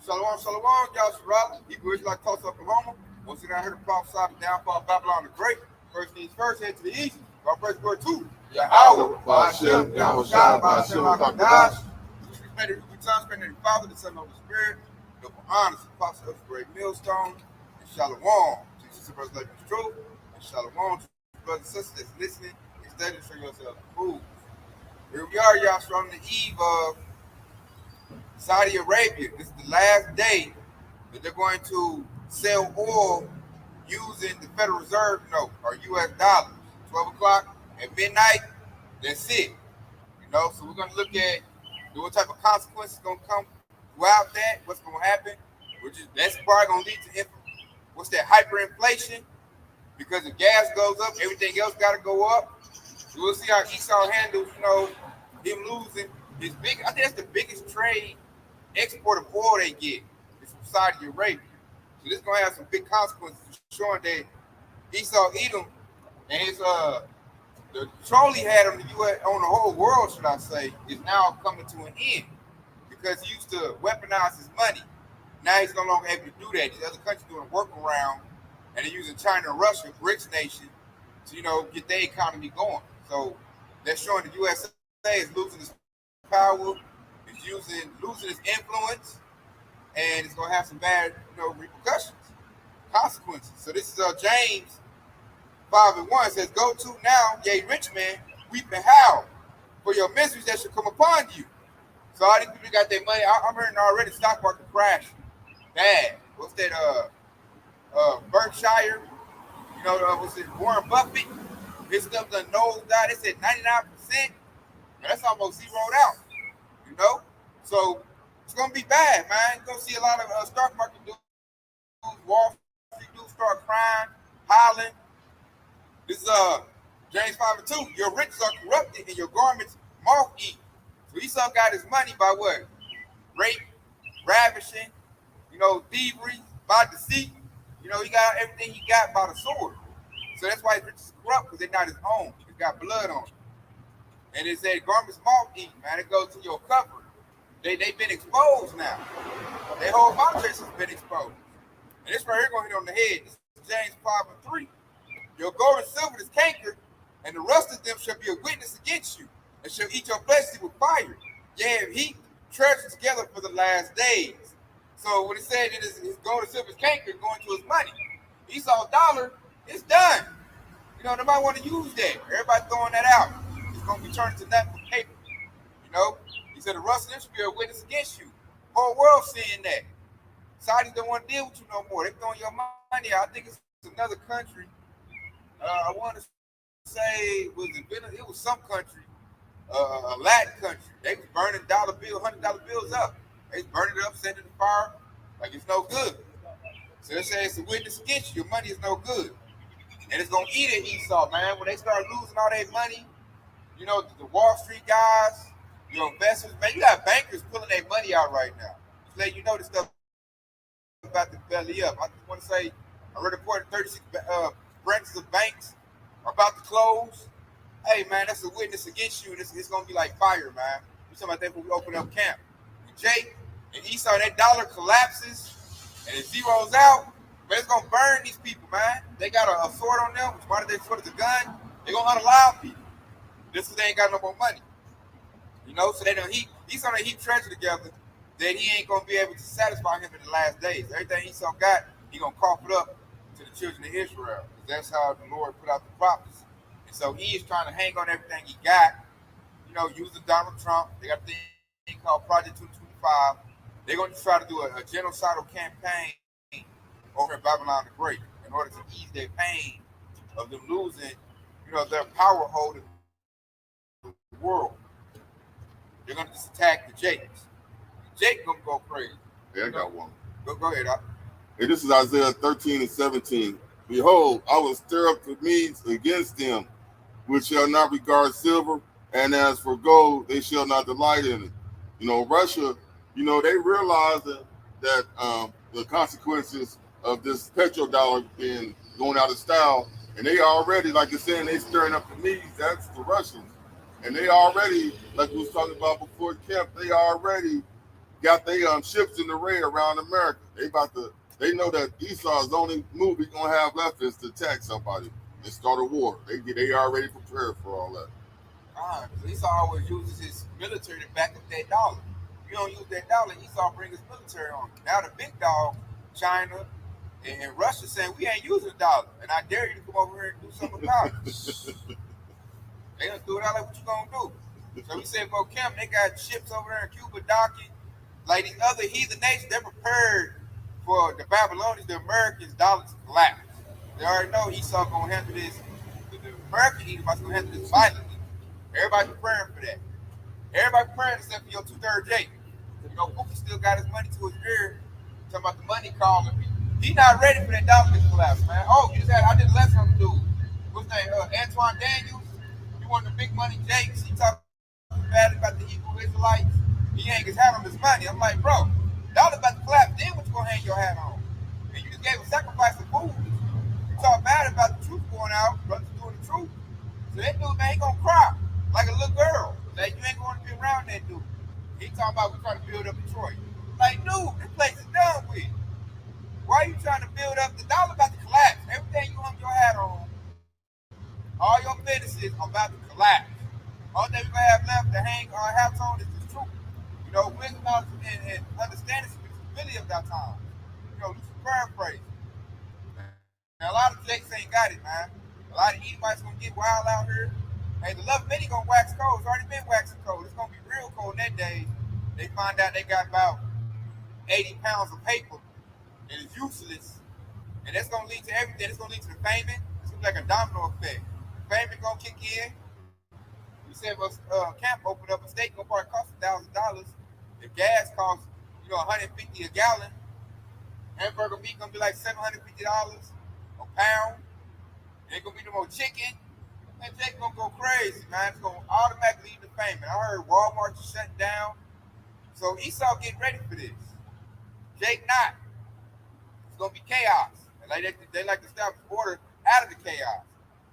Shalom, shalom, Yasharala. Hebrew Israelite Tulsa, Oklahoma. Once again, I heard the prophesy the downfall of Babylon the Great. First things first, head to the east. Our first word too. Yahweh, Ba'ashem, Yahushua, Ba'ashem, HaKadosh. We spending the Father, the Son, and the Holy Spirit. Double honors, Apostle of the Great Millstone. And shalom. Jesus, brothers, like the truth. And shalom to brothers and sisters that's listening and studying for yourselves approved. Here we are, Yahshua, on the eve of Saudi Arabia. This is the last day that they're going to sell oil using the Federal Reserve note or U.S. dollars. 12 o'clock at midnight, that's it. So we're going to look at what type of consequences going to come throughout that, what's going to happen. That's probably going to lead to hyperinflation, because if gas goes up, everything else got to go up. So we'll see how Esau handles, him losing his big. I think that's the biggest trade export of oil they get is from Saudi Arabia. So this is going to have some big consequences, showing that Esau Edom and his the control he had on the U.S. on the whole world, should I say, is now coming to an end, because he used to weaponize his money. Now he's no longer able to do that. These other countries doing a workaround, and they're using China and Russia, BRICS nation, to get their economy going. So that's showing the USA is losing its power, is losing its influence, and it's going to have some bad repercussions, consequences. So this is James 5:1 says, "Go to now, yea, rich man, weep and howl for your miseries that shall come upon you." So all these people got their money. I'm hearing already stock market crash bad. What's that? Berkshire. What's it? Warren Buffett. His stuff done nosed out. They said 99%. That's almost zeroed out. So it's gonna be bad, man. You're gonna see a lot of stock market dudes, Wall Street dudes start crying, hollering. This is James 5:2. Your riches are corrupted and your garments moth eat. So Esau got his money by what? Rape, ravishing, thievery, by deceit. He got everything he got by the sword. So that's why his riches are corrupt, because they're not his own. He's got blood on it. And it said garments moth eat, man. It goes to your covering. They've been exposed now. Their whole body has been exposed. And this right here going to hit on the head. This is James 5:3. Your gold and silver is cankered, and the rust of them shall be a witness against you, and shall eat your flesh with fire. Yea, and heat treasure together for the last days. So when it said that his gold and silver is cankered, going to his money, Esau's dollar is done. Nobody want to use that. Everybody throwing that out. It's going to be turned into nothing but paper. He said the rust of them shall be a witness against you. Whole world seeing that. Saudis don't want to deal with you no more. They're throwing your money out. I think it's another country. I want to say, it was some country, a Latin country. They was burning $100 bills up. They was burning it up, setting it fire, like it's no good. So they say it's a witness against you. Your money is no good. And it's going to eat at Esau, man. When they start losing all their money, the Wall Street guys, your investors, man, you got bankers pulling their money out right now. Just letting you know this stuff is about to belly up. I just want to say, I read a report 36 branches of banks are about to close. Hey, man, that's a witness against you, and it's going to be like fire, man. We're talking about that when we open up camp. When Jake and Esau, that dollar collapses and it zeroes out, but it's going to burn these people, man. They got a sword on them, which why did they sword is a gun? They're going to unallow people. This is they ain't got no more money. So they don't Esau done heap treasure together that he ain't going to be able to satisfy him in the last days. Everything Esau got, he going to cough it up to the children of Israel. That's how the Lord put out the prophets. And so he is trying to hang on everything he got, using Donald Trump. They got a thing called Project 225. They're going to try to do a genocidal campaign over in Babylon the Great in order to ease their pain of them losing, their power hold in the world. They're going to just attack the Jakes. Jake going to go crazy. Yeah, I got one. Go ahead, Doc. And this is Isaiah 13:17. Behold, I will stir up the Medes against them, which shall not regard silver, and as for gold, they shall not delight in it. Russia, they realize that the consequences of this petrodollar being going out of style, and they already, like you're saying, they stirring up the Medes. That's the Russians, and they already, like we was talking about before camp, they already got their ships in the ray around America. They know that Esau's only move he's gonna have left is to attack somebody and start a war. They already prepared for all that. Esau always uses his military to back up that dollar. If you don't use that dollar, Esau bring his military on. Now the big dog, China and Russia, saying we ain't using the dollar, and I dare you to come over here and do something about it. They gonna do it out like what you gonna do. So we said go camp. They got ships over there in Cuba docking. Like these other heathen nations, they're prepared for the Babylonians, the Americans' dollars to collapse. They already know Esau gonna handle this. The American Edomites gonna handle this violently. Everybody preparing for that. Everybody preparing except for your 2/3 Jake. You know, Bookie still got his money to his ear. Talking about the money calling me. He not ready for that dollar to collapse, man. Oh, I did a lesson on the dude. What's his name? Antoine Daniels. He one of the big money Jakes. He talking bad about the Hebrew Israelites. He hang his hat on his money. I'm like, bro, dollar about to collapse. Then what you gonna hang your hat on? And you just gave a sacrifice of food. You talk bad about the truth going out, brothers doing the truth. So that dude, man, he gonna cry like a little girl. Like you ain't going to be around that dude. He talking about we trying to build up Detroit. Like, dude, this place is done with. Why are you trying to build up? The dollar about to collapse. Everything you hung your hat on, all your businesses are about to collapse. All thing we're gonna have left to hang our hats on is the truth. You know, wisdom and understanding is the ability of that time. You know, just paraphrase. Now, a lot of Jakes ain't got it, man. A lot of Edomites gonna get wild out here. Hey, the love many gonna wax cold. It's already been waxing cold. It's gonna be real cold in that day. They find out they got about 80 pounds of paper and it's useless. And that's gonna lead to everything. It's gonna lead to the famine. It's gonna be like a domino effect. Famine gonna kick in. We said if a camp open up, a steak gonna probably cost $1,000. If gas costs, $150 a gallon, hamburger meat gonna be like $750 a pound. Ain't gonna be no more chicken. And Jake gonna go crazy, man. It's gonna automatically lead to famine. I heard Walmart shutting down. So Esau getting ready for this. Jake not. It's gonna be chaos. And they like to establish order out of the chaos.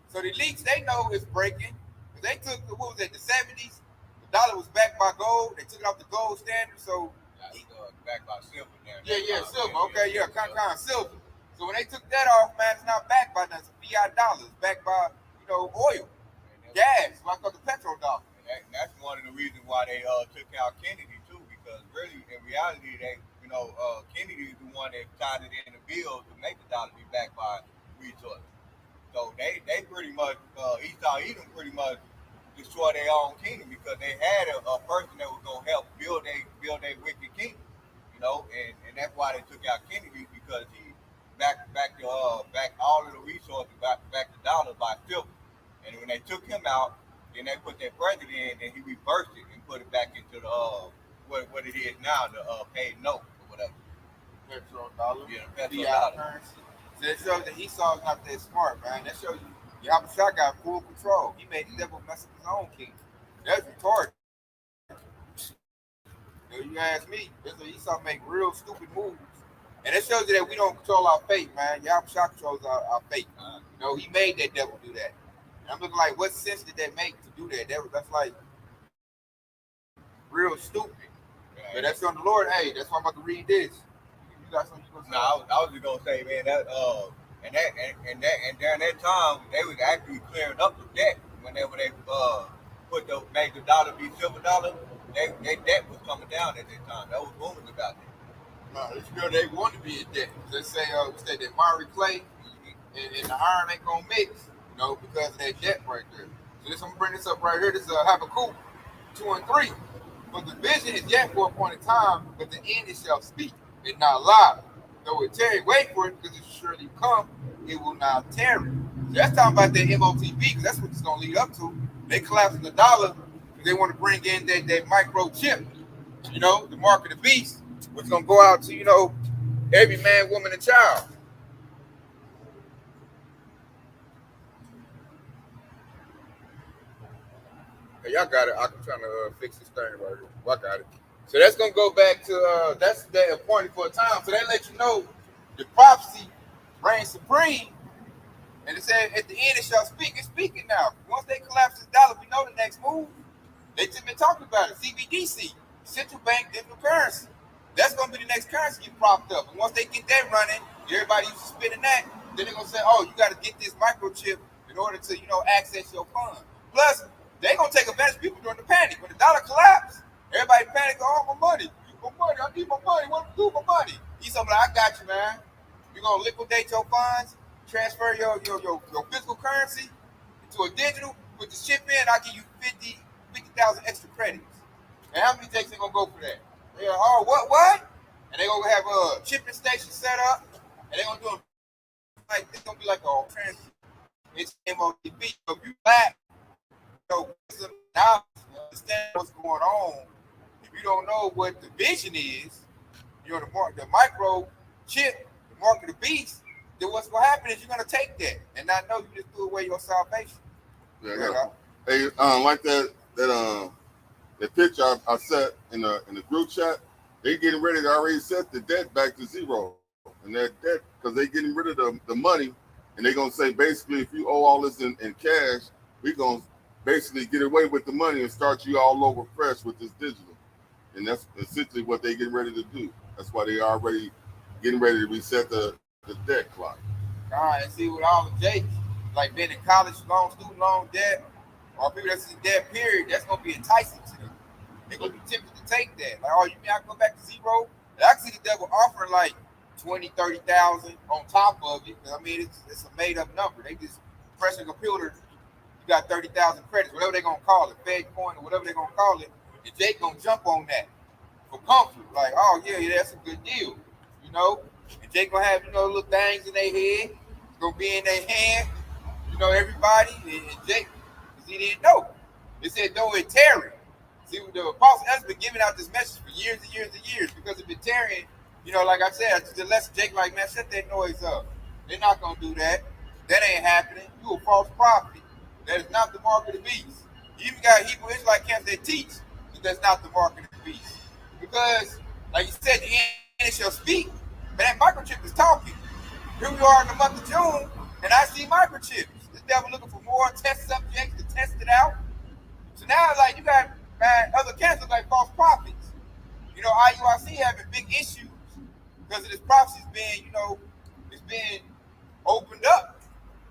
So the elites, they know it's breaking. Because they took what was it, the 70s? The dollar was backed by gold. They took it off the gold standard. So backed by silver now. Yeah, silver. Okay, con silver. So when they took that off, man, it's not backed by nothing. It's fiat dollars. It's backed by, oil, gas, like the petrodollar. And that's one of the reasons why they took out Kennedy too, because really, in reality, Kennedy is the one that tied it in the bill to make the dollar be backed by resources. So they pretty much Esau Edom pretty much destroyed their own kingdom because they had a person that was gonna help build a wicked kingdom, and that's why they took out Kennedy because he back all of the resources back the dollar by silver. And when they took him out, then they put that president in, and he reversed it and put it back into the what it is now, the paid note or whatever. Petrodollar. Yeah, petrodollar. Currency. So that shows that Esau's not that smart, man. That shows you Yahushua got full control. He made the devil mess up his own kingdom. That's retarded. You ask me, Esau make real stupid moves. And it shows you that we don't control our fate, man. Yahushua controls our fate. He made that devil do that. And I'm looking like, what sense did that make to do that? That's like real stupid. Yeah. But that's on the Lord. Hey, that's why I'm about to read this. You got something you gonna say? No, I was just gonna say, man, that and during that time they was actually clearing up the debt whenever they made the dollar be silver dollar. Their debt was coming down at that time. There was rumors about that. No, they want to be in debt. They say, that Mari clay and the iron ain't gonna mix, because of that debt right there. So I'm gonna bring this up right here. This is Habakkuk 2 and 3. But the vision is yet for a point in time, but the end it shall speak, and not lie. Though it tarry, wait for it, because it surely come, it will not tarry. So that's talking about that MOTB, because that's what it's gonna lead up to. They collapsing the dollar because they want to bring in that microchip, the mark of the beast, which is gonna go out to, every man, woman, and child. Hey, y'all got it. I'm trying to fix this thing right here. Well, I got it. So that's gonna go back to that's the appointed for a time. So they let you know the prophecy reigns supreme, and it said at the end it shall speak. It's speaking now. Once they collapse this dollar, we know the next move. They just been talking about it. CBDC, central bank digital currency. That's gonna be the next currency you propped up. And once they get that running, everybody used to spending that, then they're gonna say, oh, you gotta get this microchip in order to, access your funds. Plus, they're gonna take advantage of people during the panic. When the dollar collapsed, everybody panicked, oh, my money, I need my money, what to do with my money? He's something like, I got you, man. You're gonna liquidate your funds, transfer your physical currency into a digital, put the chip in, I'll give you 50,000 extra credits. And how many takes they gonna go for that? They're like, oh, what? And they're gonna have a chipping station set up, and they're gonna do it like it's gonna be like a trans. It's MOTB. So if you lack, now understand what's going on. If you don't know what the vision is, the micro chip, the mark of the beast, then what's gonna happen is you're gonna take that and not know you just threw away your salvation. Yeah, hey, like that picture I set in the group chat, they getting ready to already set the debt back to zero. And that debt, because they getting rid of the money, and they're going to say, basically, if you owe all this in cash, we're going to basically get away with the money and start you all over fresh with this digital. And that's essentially what they're getting ready to do. That's why they already getting ready to reset the debt clock. All right, and see with all the Jakes, like being in college loan, student loan debt, or people that's in debt period, that's going to be enticing to them. They're going to be tempted to take that. Like, oh, you mean I can go back to zero? And I can see the devil offering like 20, 30,000 on top of it. I mean, it's a made up number. They just press a computer, you got 30,000 credits, whatever they're going to call it, Fed coin or whatever they're going to call it. And Jake going to jump on that for comfort. Like, oh, yeah, that's a good deal, And Jake going to have, little things in their head. It's going to be in their hand, everybody. And Jake, because he didn't know. They said, no, it's Terry. See, the apostle has been giving out this message for years and years and years because of it Terry. Like I said, the lesson Jake like, man, shut that noise up. They're not going to do that. That ain't happening. You a false prophet. That is not the mark of the beast. You even got Hebrew Israelite camps that teach that that's not the mark of the beast. Because, like you said, the end shall speak, but that microchip is talking. Here we are in the month of June, and I see microchips. This devil looking for more test subjects to test it out. So now, like, you got other camps look like false prophets. IUIC having big issues because of this prophecy being, it's being opened up.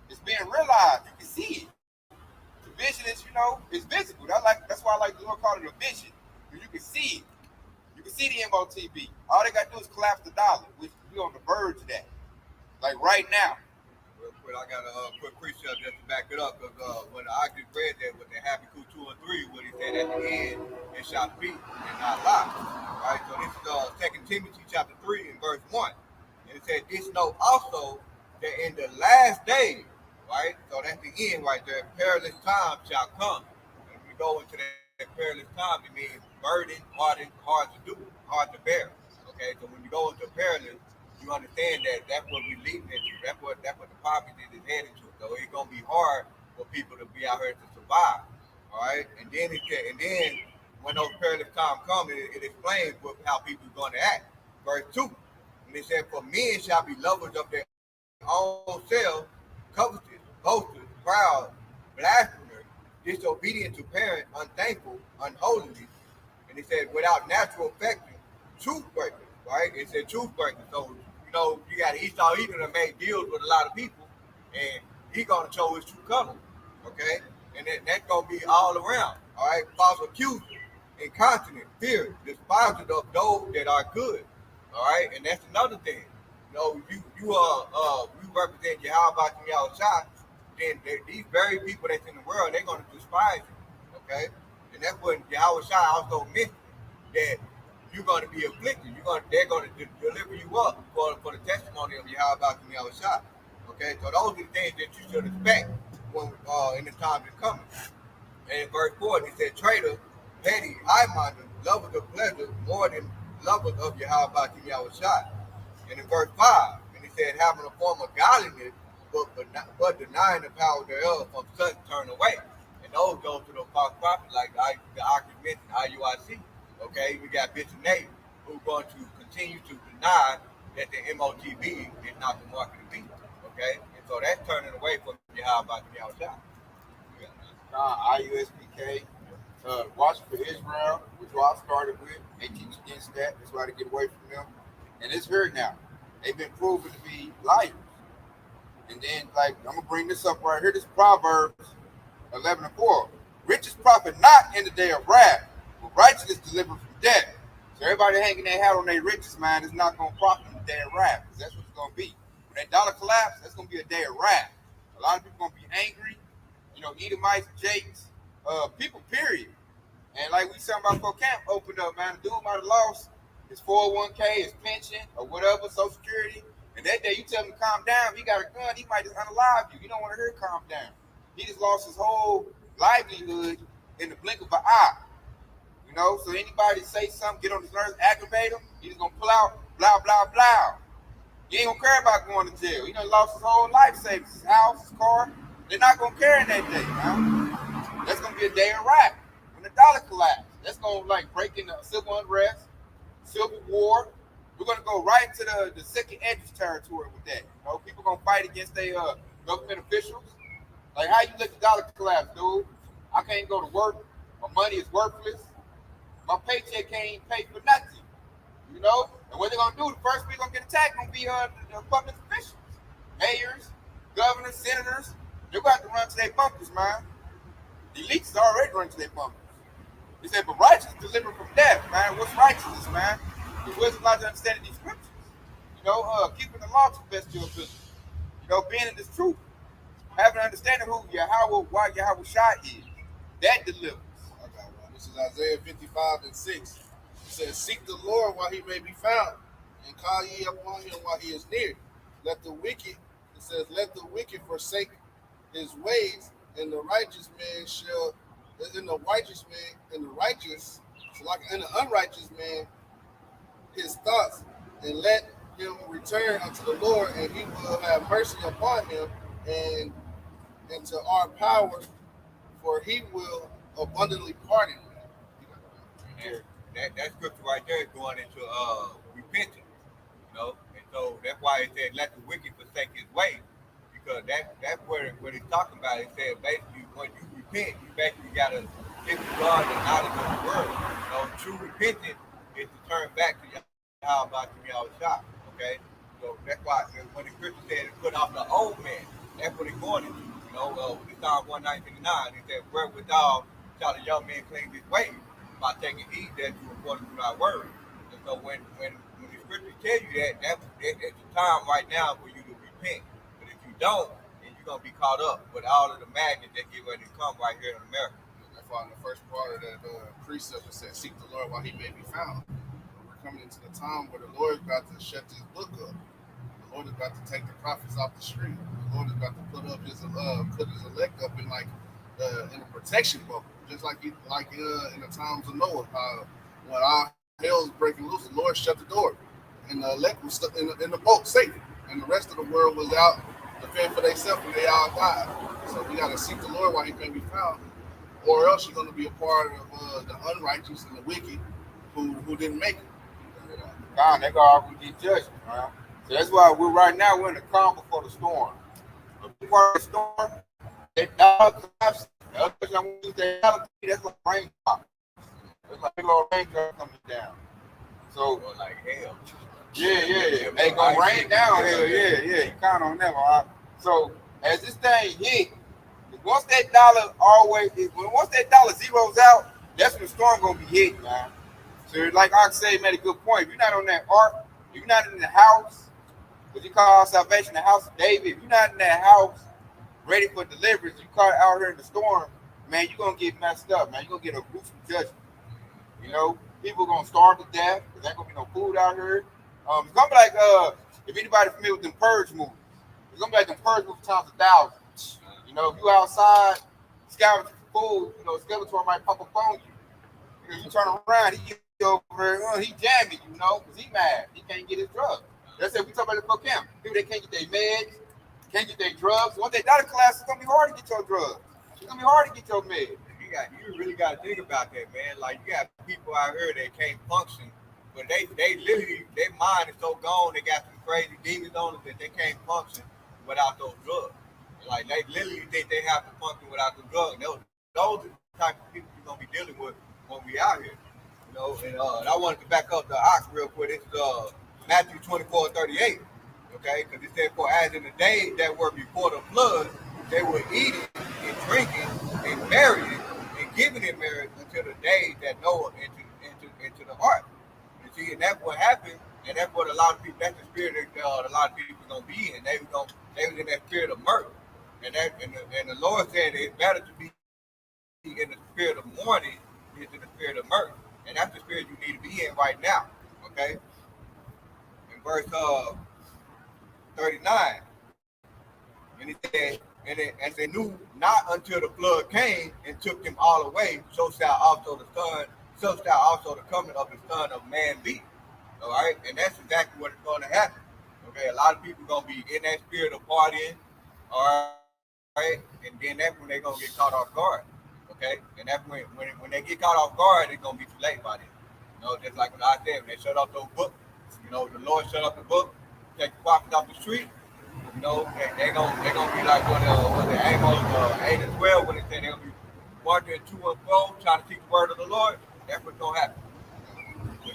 It's being realized. You can see it. The vision is, it's visible. That's why I like the Lord call it a vision. Because you can see it. You can see the MOTB. All they got to do is collapse the dollar, which we're on the verge of that. Like right now. Real quick, I got a quick precept just to back it up because when I just read that with the Habakkuk 2 and 3, what he said at the end, it shall be and not lie. Right? So this is 2 Timothy chapter 3 and verse 1. And it said, this know also that in the last days, right? So that's the end right there, perilous times shall come. And if we go into that perilous time, it means burden, hard to do, hard to bear. Okay, so when you go into perilous, you understand that that's what we're leading into. That's what the poverty is heading to. So it's gonna be hard for people to be out here to survive. All right, and then when those perilous times come, it explains how people are going to act. Verse 2, and it said, "For men shall be lovers of their own selves, covetous, boasters, proud, blasphemers, disobedient to parents, unthankful, unholy." And it said, "without natural affection, truth breakers." Right? It said truth breakers. So you got Esau Edom that made deals with a lot of people, and he gonna show his true color. Okay, and that's gonna be all around. All right, false accuser, incontinent, fear, despisers of those that are good. All right, and that's another thing. You represent Yahweh and Yahushua, then these very people that's in the world, they're gonna despise you. Okay, and that's what Yahushua also mentioned, that you're going to be afflicted. They're going to deliver you up for the testimony of Yahweh and Yahushua. Okay, so those are the things that you should expect when in the time to come. And in verse 4, it said, "traitor, petty, high-minded, lovers of pleasure more than lovers of Yahweh and Yahushua." And in verse 5, and it said, "having a form of godliness, but denying the power thereof, from such turn away." And those go to the false prophet, like the argument IUIC. Okay, we got Bishop Nate, who's going to continue to deny that the MOTB is not the mark of the beast. Okay, and so that's turning away from Yahweh and Yahushua. IUSPK, Watching for Israel, which I started with. They teach against that. That's why they get away from them. And it's here now. They've been proven to be liars. And then, like, I'm gonna bring this up right here. This Proverbs 11:4. Riches profit not in the day of wrath, but righteousness delivered from death. So everybody hanging their hat on their riches, man, is not gonna profit in the day of wrath, because that's what it's gonna be. When that dollar collapse, that's gonna be a day of wrath. A lot of people gonna be angry. You know, Edomites, Jakes, people, period. And like we talking about before camp opened up, man, the dude might have lost his 401k, his pension, or whatever, Social Security. And that day you tell him to calm down, he got a gun, he might just unalive you. You don't want to hear calm down. He just lost his whole livelihood in the blink of an eye. You know, so anybody say something, get on his nerves, aggravate him, he's just gonna pull out, blah, blah, blah. He ain't gonna care about going to jail. He done lost his whole life savings, his house, his car. They're not gonna care in that day, man. That's gonna be a day of wrath. When the dollar collapse, that's gonna like break into civil unrest, civil war. We're gonna go right into the second entrance territory with that. You know, people gonna fight against their government officials. Like, how you let the dollar collapse, dude? I can't go to work. My money is worthless. My paycheck can't pay for nothing. You know? And what they're gonna do, the first people gonna get attacked gonna be the public officials, mayors, governors, senators. They're gonna have to run to their bunkers, man. The elites already run to their bunkers. He said, but righteousness delivered from death, man. What's righteousness, man? The wisdom not understanding these scriptures. You know, keeping the law to the best of your ability. You know, being in this truth. Having an understanding who Yahweh, why Yahweh Shai is. That delivers. I got one. This is Isaiah 55:6. It says, seek the Lord while he may be found, and call ye upon him while he is near. Let the wicked, it says, let the wicked forsake his ways, and the righteous man shall, and the righteous man, and the righteous, so like and the unrighteous man, his thoughts, and let him return unto the Lord, and he will have mercy upon him, and into our power, for he will abundantly pardon. That scripture right there is going into repentance, you know, and so that's why it said, "Let the wicked forsake his way," because that's what it's talking about. It said basically when you repent, you basically gotta disregard the knowledge of the word. You know, true repentance is to turn back to how about you shop. Okay, so that's why when the scripture said to put off the old man, that's what it's going into. You know, Psalm 119:9, it said, "Wherewithal shall the young man cleanse his way, by taking heed that you according to thy word." And so when the scriptures tell you that it's the time right now for you to repent. But if you don't, then you're gonna be caught up with all of the madness that get ready to come right here in America. That's why in the first part of that precept it says, seek the Lord while he may be found. We're coming into the time where the Lord is about to shut this book up. The Lord is about to take the prophets off the street. The Lord is about to put his elect up in in a protection bubble, just like in the times of Noah. When our hell was breaking loose, the Lord shut the door, and the elect was stuck in the boat safe, and the rest of the world was out to fend for themselves, and they all died. So we got to seek the Lord while he may be found, or else you're going to be a part of the unrighteous and the wicked who didn't make it. God, they're going to get judgment, man. So that's why we're in the calm before the storm. Before the storm, that dollar collapse. The other person I want to use that dollar, that's like raindrop. It's like a little raindrop coming down. So, like hell. Yeah. They gonna rain down hell, yeah. You count on them, all right? So as this thing hit, once that dollar zeroes out, that's when the storm gonna be hit, man. So like I said, made a good point. If you're not on that ark, if you're not in the house, what you call salvation, the house of David, if you're not in that house ready for deliverance, you caught out here in the storm, man, you're gonna get messed up, man. You're gonna get a gruesome judgment. You know, people gonna starve to death. There's not gonna be no food out here. It's gonna be like if anybody familiar with them Purge movies, it's gonna be like them Purge movies times 1,000. You know, if you outside scavenging for food, you know, Skeletor might pop up on you. You turn around, he he jamming, you know, because he mad. He can't get his drugs. That's it. We talk about the fuck camp. People that can't get their meds, can't get their drugs. Once they dollar class, it's gonna be hard to get your drugs. It's gonna be hard to get your meds. You really got to think about that, man. Like, you got people out here that can't function, but they literally, their mind is so gone, they got some crazy demons on them that they can't function without those drugs. Like, they literally think they have to function without the drugs. Those are the type of people you're going to be dealing when we out here. You know, and I wanted to back up the ox real quick. It's Matthew 24:38. Okay, because it said, "For as in the days that were before the flood, they were eating and drinking and marrying and giving in marriage until the day that Noah into the ark." You see, and that's what happened, and that's what a lot of people. That's the spirit that a lot of people gonna be in. They was in that spirit of murder, and the Lord said it's better to be in the spirit of mourning than in the spirit of murder, and that's the spirit you need to be in right now. Okay, in verse 39. And he said, and as they knew not until the flood came and took them all away, so shall also the coming of the Son of Man be. All right, and that's exactly what is going to happen. Okay, a lot of people going to be in that spirit of partying, all right, and then that's when they're going to get caught off guard. Okay, and that's when they get caught off guard, it's going to be too late by then. You know, just like when I said, when they shut off those books, you know, the Lord shut off the book, take the prophets off the street. You know, they're gonna be like what the Amos 8 and 12 when they say they're gonna be marching to and fro, trying to teach the word of the Lord. That's what's gonna happen.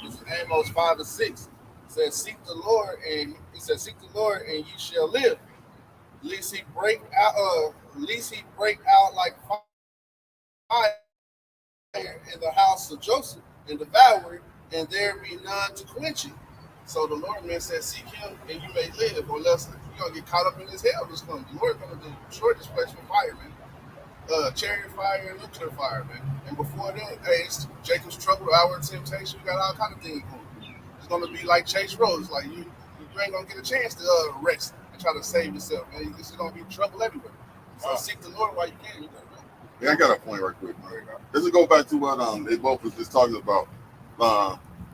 This is Amos 5 and 6. It says, "Seek the Lord, and ye shall live. Lest he break out like fire in the house of Joseph and devour it, and there be none to quench it." So the Lord man said, "Seek him, and you may live, or else you're gonna get caught up in this hell that's coming. The Lord gonna destroy this place with fire, man. Chariot fire and nuclear fire, man. And before that, hey, it's Jacob's trouble, hour of temptation. We got all kind of things going. It's gonna be like Chase Road. Like you ain't gonna get a chance to rest and try to save yourself, man. This is gonna be trouble everywhere. So seek the Lord while you can. You know, Yeah, I got a point right quick. Let's just go back to what they both was just talking about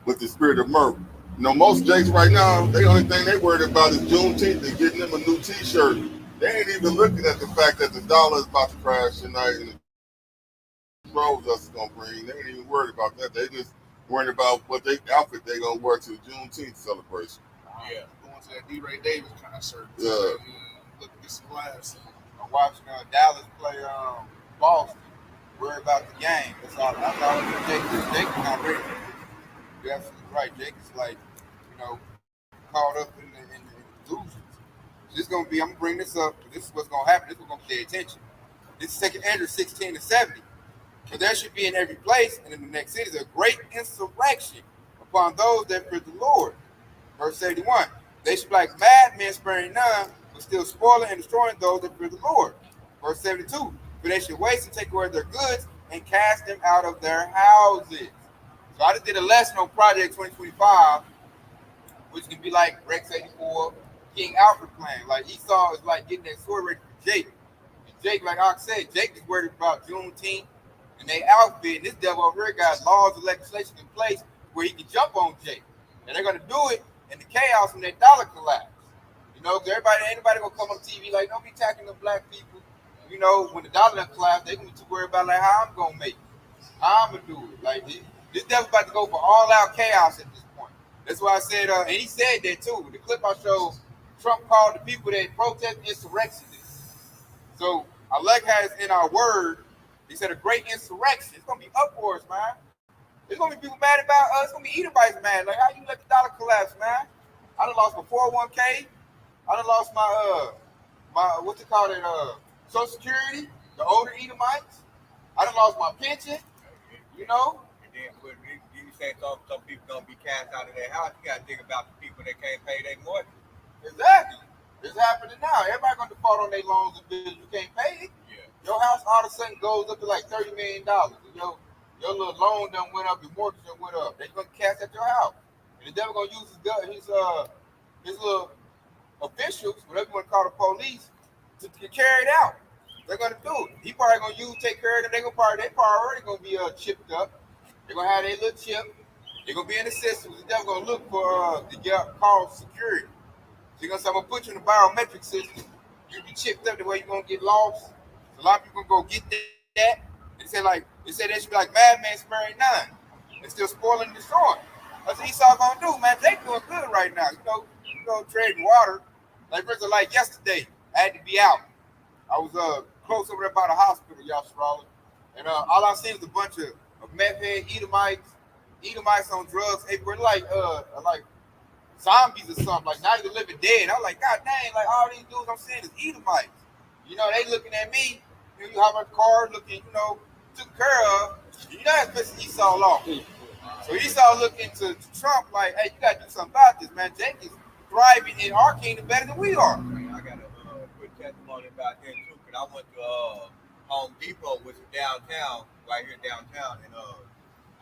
with the spirit of murder. You know, most Jakes right now, the only thing they worried about is Juneteenth. They're getting them a new T-shirt. They ain't even looking at the fact that the dollar is about to crash tonight and the rolls us is gonna bring. They ain't even worried about that. They just worried about what outfit they gonna wear to the Juneteenth celebration. Yeah, going to that D-Ray Davis concert. Yeah. Look at some glass. I'm watching Dallas play Boston. Worry about the game. That's all Jake is not ready. You're absolutely right. Jake is like, caught up in the illusions. This is gonna be. I'm gonna bring this up. This is what's gonna happen. This is what's gonna pay attention. This is 2 Ezra 16 to 70. For there should be in every place and in the next cities a great insurrection upon those that fear the Lord. Verse 81. They should be like madmen, sparing none, but still spoiling and destroying those that fear the Lord. Verse 72. For they should waste and take away their goods and cast them out of their houses. So I just did a lesson on Project 2025, which can be like Rex 84, King Alfred playing. Like Esau is like getting that sword ready for Jake. And Jake, like I said, Jake is worried about Juneteenth and they outfit. And this devil over here got laws and legislation in place where he can jump on Jake. And they're gonna do it in the chaos when that dollar collapse. Anybody gonna come on TV like, don't be attacking the black people. When the dollar collapse, they gonna be too worried about like how I'm gonna make it. How I'm gonna do it. Like this devil's about to go for all out chaos at this point. That's why I said, and he said that too. The clip I showed, Trump called the people that protest insurrectionists. So I like how it's in our word. He said a great insurrection. It's gonna be uproars, man. There's gonna be people mad about us. It's gonna be Edomites mad. Like how you let the dollar collapse, man? I done lost my 401k. I done lost my what's it called it? Social Security. The older Edomites. I done lost my pension. And then when you say some people gonna be cast out of their house, you gotta think about the people that can't pay their mortgage. Exactly. It's happening now. Everybody gonna default on their loans and bills. You can't pay it. Yeah. Your house all of a sudden goes up to like $30 million. Your little loan done went up, your mortgage done went up. They're gonna cast at your house. And the devil gonna use his little officials, whatever you want to call the police, to carry it out. They're gonna do it. He probably gonna take care of it. They probably already gonna be chipped up. They're gonna have their little chip. They're gonna be in the system. The devil gonna look for the called security. So you're gonna say, I'm gonna put you in the biometric system. You'll be chipped up the way you're gonna get lost. So a lot of people gonna go get that. They said they should be like madman sparing none. They're still spoiling and destroying. That's what Esau gonna do, man. They doing good right now. Trading water. Like for instance, like yesterday, I had to be out. I was close over there by the hospital, y'all Yashirala. And all I seen was a bunch of of meth head Edomites on drugs. They were like zombies or something, like Night of the Living Dead. I was like, God dang, like all these dudes I'm seeing is Edomites. You know, they looking at me. You know, you hop in the car, looking, you know, took care of. You know, that's pissing Esau off. So Esau looking to Trump like, hey, you got to do something about this, man. Jake is thriving in our kingdom better than we are. I got a quick testimony about that too, because I went to Home Depot, which is downtown, right here downtown, and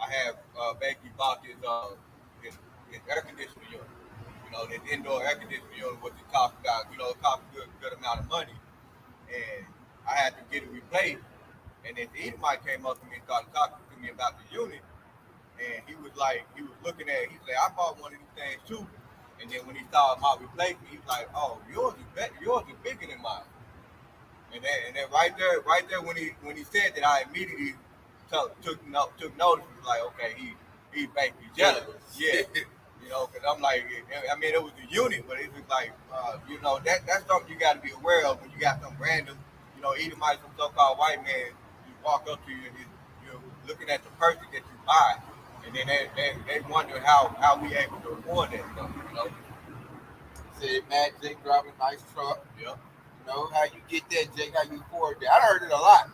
I have basically bought this air conditioning unit. You know, this indoor air conditioning unit, what it costs about, you know, it costs a good amount of money, and I had to get it replaced. And then the Edomite came up to me and started talking to me about the unit. And he was looking at it. He said, I bought one of these things too. And then when he saw my replacement, he was like, oh, yours is bigger than mine. And then right there when he said that, I immediately took notice. He was like, okay, he basically jealous. Yeah. You know, because I'm like, I mean, it was a unit, but it was like, you know, that's something you got to be aware of when you got some random, you know, Edomite, some so-called white man, you walk up to you and you're looking at the person that you buy, and then they wonder how we able to afford that stuff, you know. Said Matt Jake driving a nice truck. Yeah. You know, how you get that, Jake, how you afford that. I heard it a lot.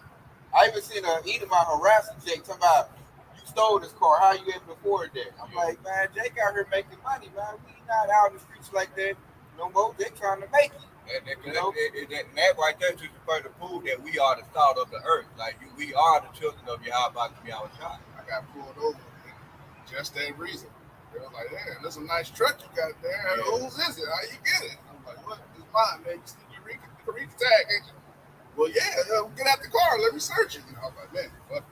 I even seen a Edomite harassing Jake, talking about, you stole this car, how you able to afford that? I'm like, man, Jake out here making money, man. We not out in the streets like that no more. They trying to make it. That right there just further prove that we are the salt of the earth. Like, we are the children of Yahweh to be our child. I got pulled over just that reason. They were like, "Damn, that's a nice truck you got there. Yeah. Whose is it? How you get it?" I'm like, "What? It's mine, man. You read the tag, ain't you?" Well, yeah. Get out the car. Let me search it. And I was like, "Man, fuck."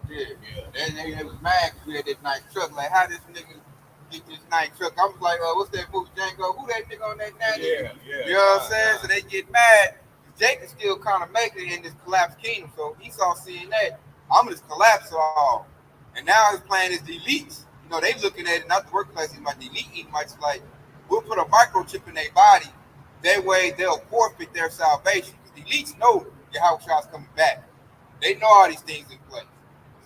Yeah. They was mad because we had this nice truck. Like, how this nigga get this nice truck? I was like, what's that movie, Django? Who that nigga on that 90? Yeah. You know what I'm saying? So they get mad. Jake is still kind of making it in this collapsed kingdom. So Esau seeing that, I'm going to collapse all. And now his plan is the elites. You know, they looking at it, not the workplace, he's like the elite Edomites, like, we'll put a microchip in their body. That way they'll forfeit their salvation. The elites know Yahweh's coming back. They know all these things in place.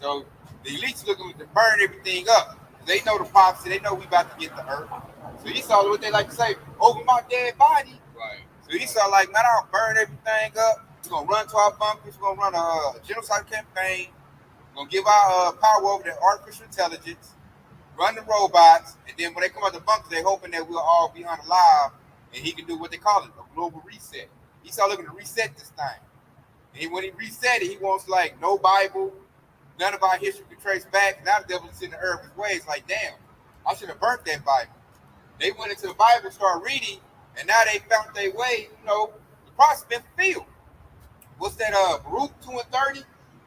So the elites looking to burn everything up. They know the prophecy. They know we about to get the earth. So Esau, what they like to say, over my dead body. Right. So Esau like, man, I'll burn everything up. We're going to run to our bunkers. We're going to run a genocide campaign. We're going to give our power over to artificial intelligence, run the robots, and then when they come out the bunkers, they're hoping that we'll all be unalive, and he can do what they call it, a global reset. Esau looking to reset this thing. And when he reset it, he wants, like, no Bible, none of our history can trace back. Now the devil's in the earth his ways. Like, damn, I should have burnt that Bible. They went into the Bible, started reading, and now they found their way. You know, the prophecy been fulfilled. What's that? Baruch 2:30,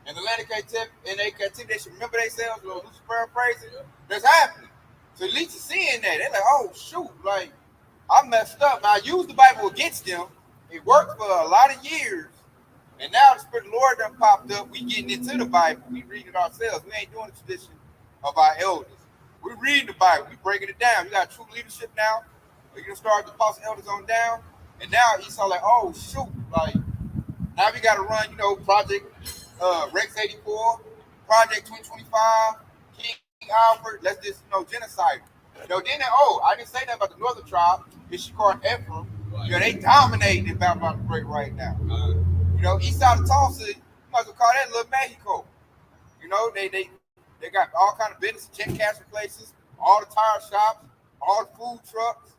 and the land of captivity, they should remember themselves. You know, Lucifer praising. That's happening. So at least you're seeing that. They're like, oh shoot, like I messed up. Now I used the Bible against them. It worked for a lot of years. And now the Spirit of the Lord done popped up. We getting into the Bible. We reading it ourselves. We ain't doing the tradition of our elders. We reading the Bible. We breaking it down. We got true leadership now. We're going to start the apostle elders on down. And now Esau like, oh, shoot. Like, now we got to run, you know, Project Rex 84, Project 2025, King Alfred. Let's just, you know, genocide. You know, then, I didn't say that about the northern tribe. Issachar and Ephraim. You know, they dominating in Babylon the Great right now. You know, east side of Tulsa, you might as well call that Little Mexico. You know, they got all kind of business, jet casting places, all the tire shops, all the food trucks.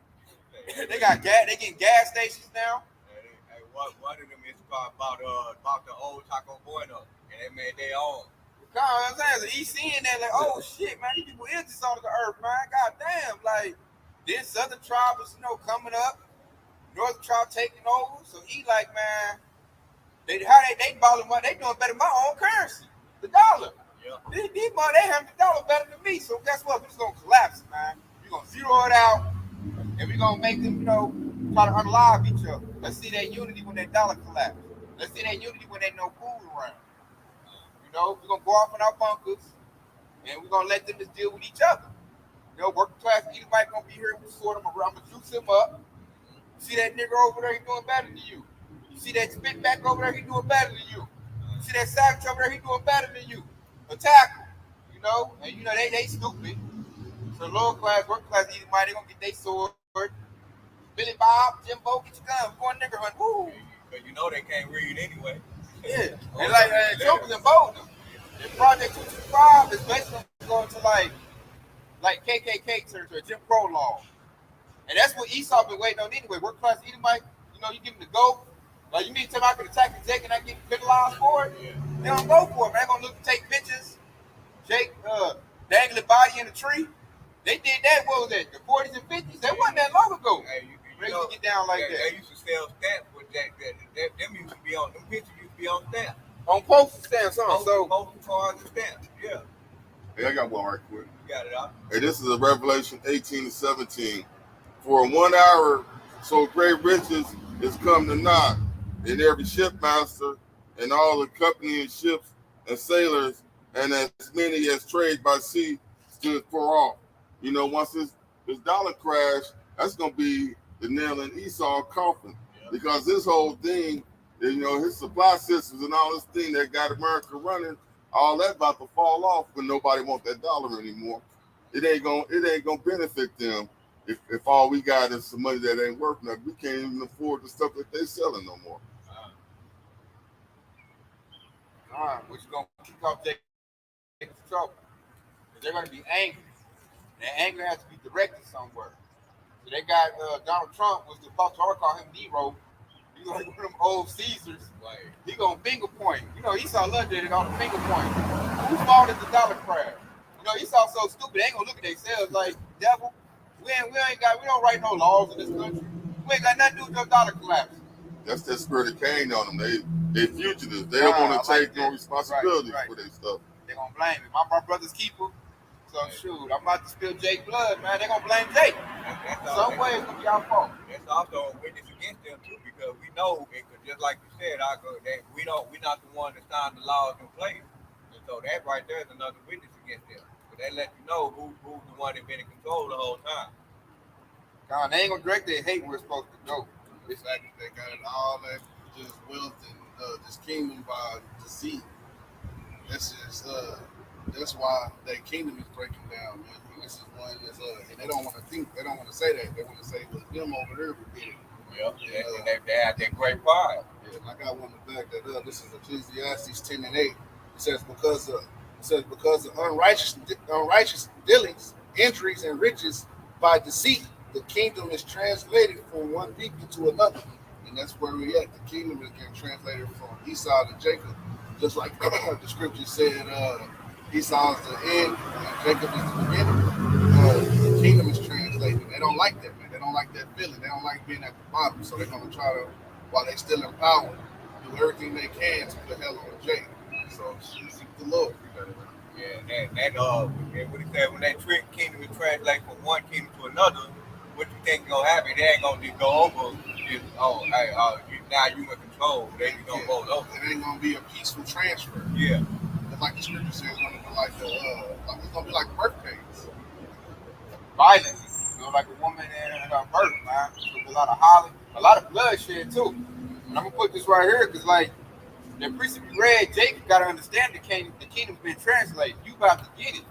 They got gas. They getting gas stations now. Hey, one of them is about the old Taco Bueno, and they made their own. You know what I'm saying? So he's seeing that like, oh shit, man, these people is the salt of the earth, man. God damn, like this southern tribe is, you know, coming up, northern tribe taking over. So he like, man. They balling money. They doing better than my own currency, the dollar. Yeah. These money, they have the dollar better than me. So guess what? We're just gonna collapse, man. We're gonna zero it out, and we're gonna make them, you know, try to unalive each other. Let's see that unity when that dollar collapse. Let's see that unity when there's no food around. You know, we're gonna go off in our bunkers, and we're gonna let them just deal with each other. You know, working class Edomite gonna be here with sword. I'm gonna juice him up. See that nigga over there? He doing better than you. You see that spit back over there, he doing better than you. You see that savage over there, he doing better than you. Attack him. know, and you know they stupid. So lower class, working class, Edomite, they gonna get their sword. Billy Bob, Jimbo, get your gun, go on nigger hunt. Woo! But you know they can't read anyway. Yeah, and like Trump is emboldened them. And Project 225 is basically going to like KKK territory, Jim Crow law. And that's what Esau been waiting on anyway. Working class Edomite, you know, you give them the go. Like, you mean to tell me I could attack the Jake and I get penalized for it? Yeah. They don't go for it, man. They gonna look and take pictures. Jake dangling body in a tree. They did that, what was that, the 40s and 50s? That wasn't that long ago. Hey, They used to get down like that. They used to sell stamps with that. Them used to be on, them pictures used to be on stamps. On postal stamps, huh? So, Postal cards and stamps. Yeah. Hey, I got one right quick. You got it out. Hey, this is a Revelation 18 to 17. For 1 hour, so great riches is come to naught, and every shipmaster and all the company and ships and sailors, and as many as trade by sea, stood far off. You know, once this dollar crash, that's gonna be the nail in Esau's coffin, because this whole thing, you know, his supply systems and all this thing that got America running, all that about to fall off when nobody wants that dollar anymore. It ain't gonna benefit them if all we got is some money that ain't worth nothing. We can't even afford the stuff that they selling no more. all right, which is gonna kick off Jacob's trouble. They're gonna be angry. And that anger has to be directed somewhere. So they got Donald Trump was the apostle, I call him Nero. He's like one of them old Caesars. Right. He gonna finger point. You know, Esau loved it on the finger point. Whose fault is the dollar crash? You know, Esau so stupid, they ain't gonna look at themselves like, devil, we don't write no laws in this country. We ain't got nothing to do with your dollar collapse. That's that spirit of Cain on them. They fugitives. They don't want to take no responsibility for their stuff. They gonna blame me. My brother's keeper. So shoot, I'm about to spill Jake blood, man. They gonna blame Jake. Some way it's gonna be our fault. That's also a witness against them too, because we know, just like you said, that we're not the one that signed the laws in place, and so that right there is another witness against them. But they let you know who's the one that been in control the whole time. God, they ain't gonna direct their hate where it's supposed to go. The fact that they got all that just wealth and this kingdom by deceit. That's why their kingdom is breaking down, man. And this is one that's and they don't want to say that. They want to say it was them over there who did it. Yep. And they had that great pride. Yeah, and I got one to back that up. This is Ecclesiastes 10 and 8. It says because of unrighteous dealings, injuries, and riches by deceit, the kingdom is translated from one people to another. And that's where we're at. The kingdom is getting translated from Esau to Jacob. Just like the scripture said, Esau is the end, and Jacob is the beginning. The kingdom is translated. They don't like that, man. They don't like that feeling. They don't like being at the bottom. So they're going to try to, while they're still in power, do everything they can to put hell on Jacob. So seek the Lord. Yeah, and what he said, when that kingdom is translated from one kingdom to another, what you think is gonna happen? They ain't gonna just go over. Just now you in control. They just gonna go over. It ain't gonna be a peaceful transfer. Yeah. Just like the scripture says, it's gonna be like it's gonna be like birth pains. Violence, you know, like a woman in her birth, man. So a lot of hollering, a lot of bloodshed too. And I'm gonna put this right here because, like, the precept you read, Jake got to understand the kingdom's been translated. You about to get it.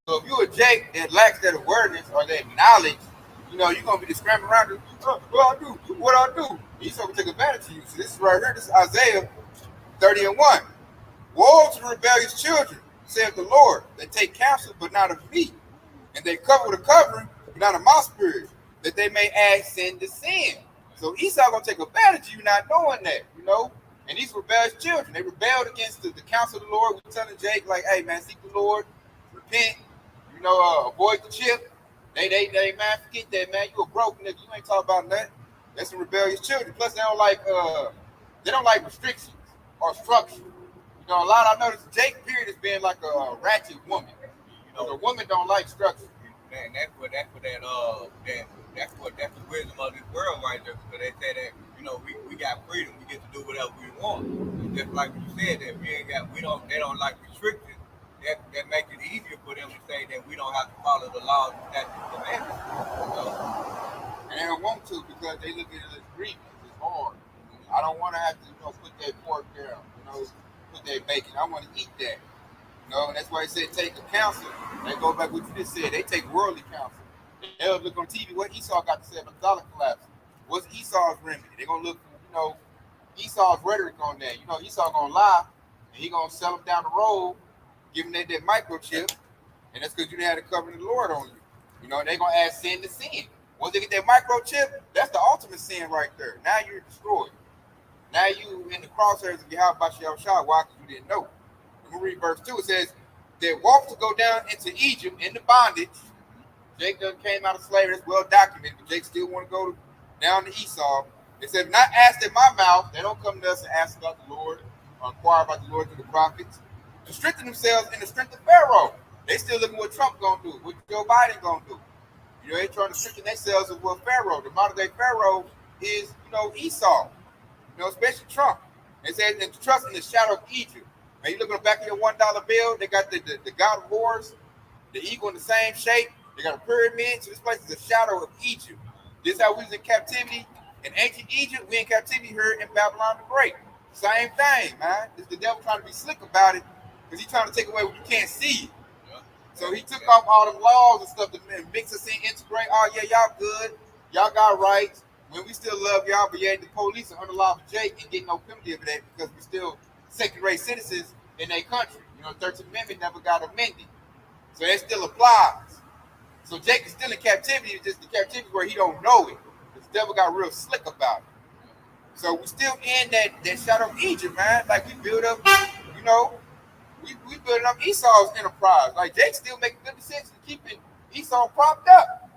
So if you a Jake that lacks that awareness or that knowledge, you know, you're gonna be just scrambling around. What I do? He's gonna take advantage of you. So this is right here. This is Isaiah 30 and 1. Woe to the rebellious children, saith the Lord. They take counsel, but not of me, and they cover with a covering, but not of my spirit, that they may add sin to sin. So Esau gonna take advantage of you not knowing that, you know. And these rebellious children, they rebelled against the counsel of the Lord. We're telling Jake, like, hey, man, seek the Lord, repent, you know, avoid the chip. They, man, forget that, man. You a broke nigga. You ain't talking about nothing. That's some rebellious children. Plus, they don't like restrictions or structure. You know, a lot I noticed Jake period is being like a ratchet woman. You know, the woman don't like structure. Man, that's the wisdom of this world right there. Because they say that, you know, we got freedom. We get to do whatever we want. And just like you said, that they don't like restrictions. That makes it easier for them to say that we don't have to follow the laws and statutes and commandments. And they don't want to because they look at it as grievous. It's hard. I don't want to have to, you know, put that pork down, you know, put that bacon. I want to eat that. You know, and that's why he said take a counsel. They go back what you just said. They take worldly counsel. They'll look on TV what Esau got to say about the dollar collapse. What's Esau's remedy? They're gonna look, Esau's rhetoric on that. Esau gonna lie, and he gonna sell them down the road, give them that microchip, and that's because you didn't have the covenant of the Lord on you. And they're gonna add sin to sin. Once they get that microchip, that's the ultimate sin right there. Now you're destroyed. Now you in the crosshairs of Yahweh Shah. Why? Because you didn't know. Let me read verse 2. It says, they walked to go down into Egypt into bondage. Jacob came out of slavery. That's well documented, but Jake still want to go down to Esau. It said, not asked in my mouth. They don't come to us and ask about the Lord or inquire about the Lord through the prophets. To strengthen themselves in the strength of Pharaoh. They still looking what Trump going to do, what Joe Biden going to do. They trying to strengthen themselves with what Pharaoh. The modern day Pharaoh is, Esau. Especially Trump. They said, and trust in the shadow of Egypt. Man, you look on the back of your $1 bill, they got the God of Wars, the eagle in the same shape. They got a pyramid. So this place is a shadow of Egypt. This is how we was in captivity in ancient Egypt. We in captivity here in Babylon the Great. Same thing, man. It's the devil trying to be slick about it because he's trying to take away what you can't see. So he took off all the laws and stuff to mix us in, integrate. Oh, yeah, y'all good. Y'all got rights. When we still love y'all, but yet the police are under law for Jake and getting no penalty of that because we're still second-rate citizens in their country. 13th Amendment never got amended. So that still applies. So Jake is still in captivity. It's just the captivity where he don't know it. The devil got real slick about it. So we still in that shadow of Egypt, man. Like we build up, we building up Esau's enterprise. Like Jake still making good decisions, keeping Esau propped up.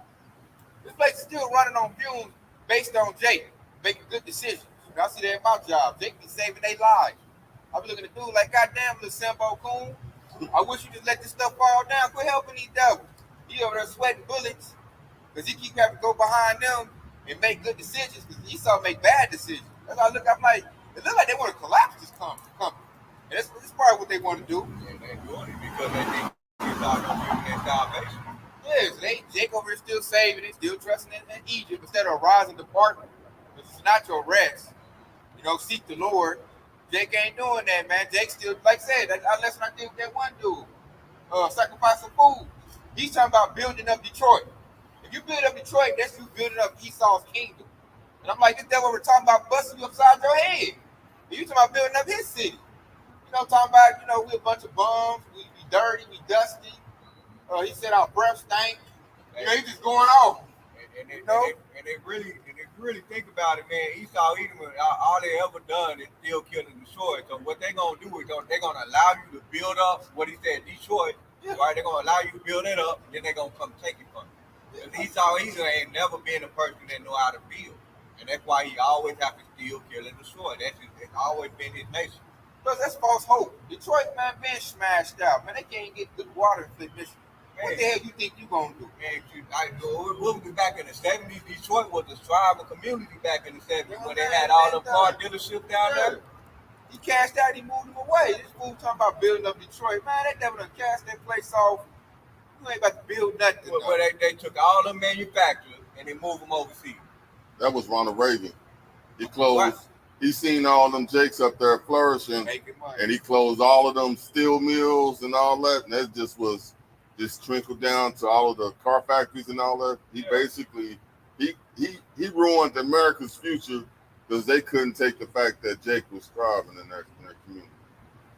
This place is still running on fumes based on Jake making good decisions. I see that in my job. Jake be saving their lives. I be looking at the dude like, goddamn, little Sambo coon. I wish you just let this stuff fall down. Quit helping these devils. He over there sweating bullets because he keep having to go behind them and make good decisions because Esau make bad decisions. That's how I look. I'm like, it looks like they want to collapse this company. And that's probably what they want to do. And they're doing it because they think Esau gonna give them their salvation. Yes, Jake over here still saving it, still trusting in Egypt instead of rising department. It's not your rest. Seek the Lord. Jake ain't doing that, man. Jake still, like I said, that lesson I did with that one dude, sacrifice some food. He's talking about building up Detroit. If you build up Detroit, that's you building up Esau's kingdom. And I'm like, this devil we're talking about busting you upside your head. And you talking about building up his city. Talking about, we a bunch of bums, we dirty, we dusty. He said our breath stank. He's just going off. And they really think about it, man. Esau, Edom, all they ever done is still kill and destroy. So what they gonna do is they're gonna allow you to build up what he said, Detroit. Yeah. Right? They're gonna allow you to build it up, and then they're gonna come take it from you. Yeah. Esau, Edom ain't never been a person that know how to build, and that's why he always have to steal, kill, and destroy. It's always been his nation. Plus, that's false hope. Detroit, man, been smashed out. Man, they can't get good water in Flint, Michigan. What the hell you think you gonna do? Man, we back in the 70s, Detroit was a thriving community back in the 70s when they had all the car dealerships down there. He cashed out, he moved them away. This fool talking about building up Detroit. Man, that devil done cast that place off. You ain't about to build nothing. Well, they took all the manufacturers and they moved them overseas. That was Ronald Reagan. He closed. What? He seen all them Jakes up there flourishing, and he closed all of them steel mills and all that. And that just trickled down to all of the car factories and all that. He basically he ruined America's future because they couldn't take the fact that Jake was thriving in their community.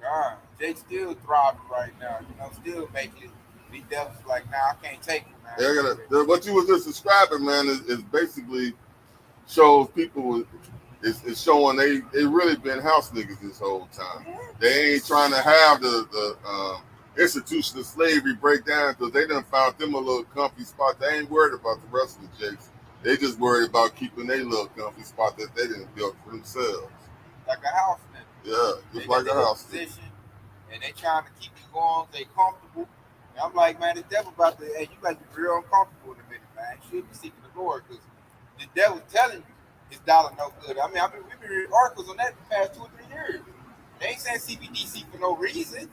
God, Jake's still thriving right now. Still making it. These devils like, nah, I can't take it, man. Yeah, what you was just describing, man, is basically shows people. It's showing they really been house niggas this whole time. They ain't trying to have the institution of slavery break down because they done found them a little comfy spot. They ain't worried about the rest of the Jakes. They just worried about keeping their little comfy spot that they didn't build for themselves. Like a house nigga. Yeah, just like a house position, and they trying to keep it going, they comfortable. And I'm like, man, the devil about to, hey, you got to be real uncomfortable in a minute, man. You should be seeking the Lord because the devil's telling you his dollar no good. I mean, we've been reading articles on that for the past 2 or 3 years. They ain't saying CBDC for no reason.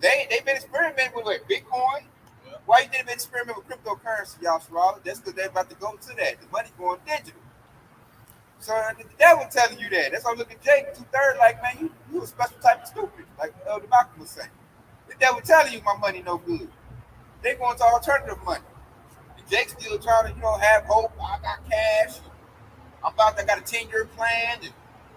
They've been experimenting with Bitcoin. Yeah. Why you didn't experiment with cryptocurrency, y'all, Sherrod? That's because they're about to go to that. The money going digital. So the devil telling you that. That's why I look at Jake 2/3 like, man, you a special type of stupid, like Elder Malcolm was saying. The devil telling you my money no good. They going to alternative money. And Jake's still trying to, have hope. I got cash. I got a 10-year plan. And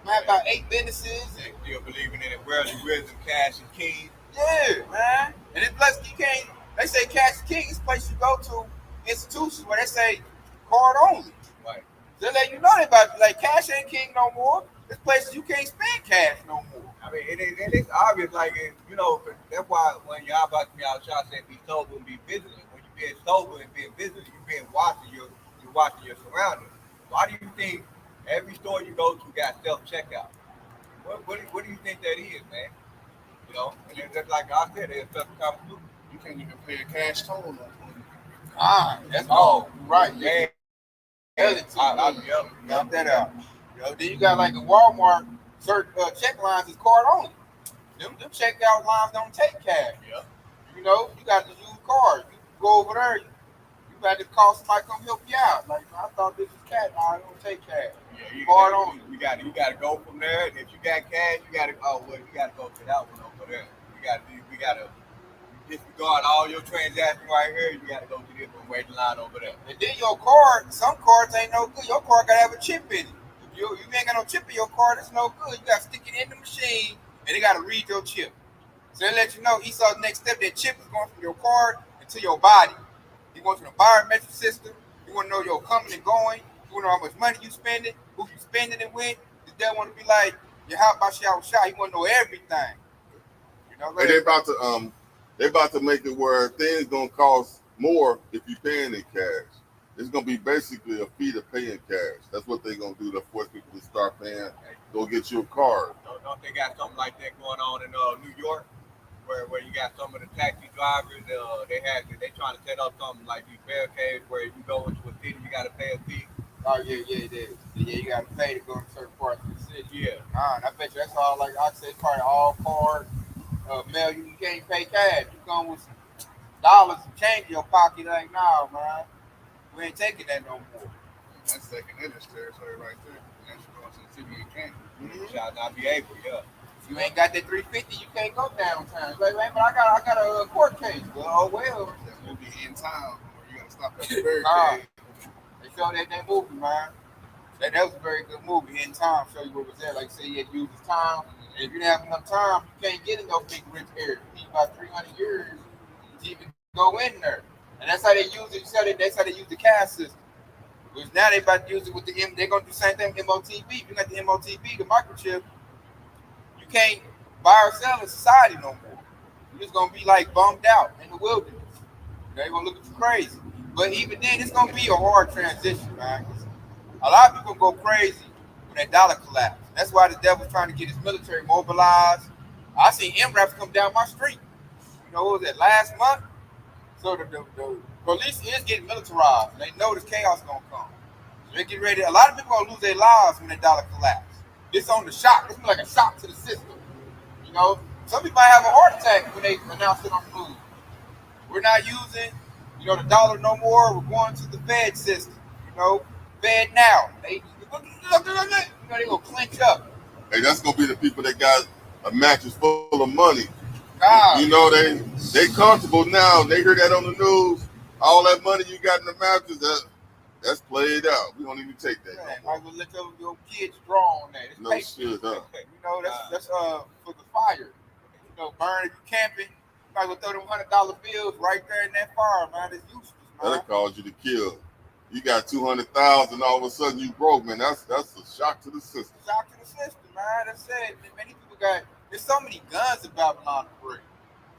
I have about 8 businesses. And still believing in it. Worldly wisdom, cash is king. Yeah, man. And it's plus you can't. They say cash is king. It's a place you go to, institutions where they say card only. Right. They let you know that about like cash ain't king no more. There's places you can't spend cash no more. I mean, it's obvious, like, that's why when y'all about me, I was trying to say be sober and be vigilant. When you're being sober and being vigilant, you're watching your surroundings. Why do you think every store you go to got self-checkout? What do you think that is, man? And it's just like I said, it's stuff comes through. You can't even pay a cash toll on That's all right. Yeah. Got that out. Then you got like a Walmart, certain check lines is card only. Them checkout lines don't take cash. Yeah. You got to use cards. You go over there, you got to call somebody come help you out. Like I thought this was cash. No, I don't take cash. Yeah, Card only. You got to go from there. And if you got cash, you got to go to that one over there. We got to disregard all your transactions right here. You got to go to this one, wait in line over there. And then your card, some cards ain't no good. Your card got to have a chip in it. If you ain't got no chip in your card, it's no good. You got to stick it in the machine, and they got to read your chip. So they let you know Esau's next step. That chip is going from your card into your body. You going to the biometric system. You want to know your coming and going. You want to know how much money you spending, who you spending it with. The devil want to be like, your how about shot. He want to know everything. And they about to make it where things gonna cost more if you paying in cash. It's gonna be basically a fee to pay in cash. That's what they're gonna do to force people to start paying. Go get you a card. Don't they got something like that going on in New York, where you got some of the taxi drivers? They trying to set up something like these barricades where you go into a city, you got to pay a fee. Oh yeah, it is. Yeah, you got to pay to go to certain parts of the city. Yeah. I bet you that's all. Like I said, it's probably all card. Mail you can't pay cash. You come with some dollars and change in your pocket. Like, nah, man, we ain't taking that no more. That's second interest territory right there. That's going to the city and can't. Shall not be able, yeah. If you ain't got that 350, you can't go downtown. Like, man, but I got a court case. Well, That movie In Town, where you got to stop at the barricade. They show that movie, man. That was a very good movie. In Time, show you what was there. Like, say you had to use his time. And if you didn't have enough time, you can't get in no big rich area. You need about 300 years to even go in there. And that's how they use it. That's how they use the caste system. Which now they about to use it with the they're gonna do the same thing with MOTB. If you got the MOTB, the microchip, you can't buy or sell in society no more. You're just gonna be like bummed out in the wilderness. They're gonna look at you crazy. But even then, it's gonna be a hard transition, man. A lot of people go crazy when that dollar collapse. That's why the devil's trying to get his military mobilized. I seen MRAPs come down my street. What was that, last month? So the police is getting militarized. They know this chaos gonna come. So they get ready. A lot of people gonna lose their lives when that dollar collapse. This on the shock. It's like a shock to the system. Some people might have a heart attack when they announce it on the news. We're not using, the dollar no more. We're going to the Fed system. Fed now. They gonna clinch up. Hey, that's gonna be the people that got a mattress full of money. God. They comfortable now. They hear that on the news. All that money you got in the mattress, that's played out. We don't even take that. Yeah, I will let your kids draw on that. It's no paper. shit, huh? That's for the fire. Burn if you camping. You might as well throw them $100 bills right there in that fire, man. It's useless, man. That'll cause you to kill. You got 200,000, all of a sudden you broke, man. That's a shock to the system. Shock to the system, man. That's it. Many people there's so many guns in Babylon to bring.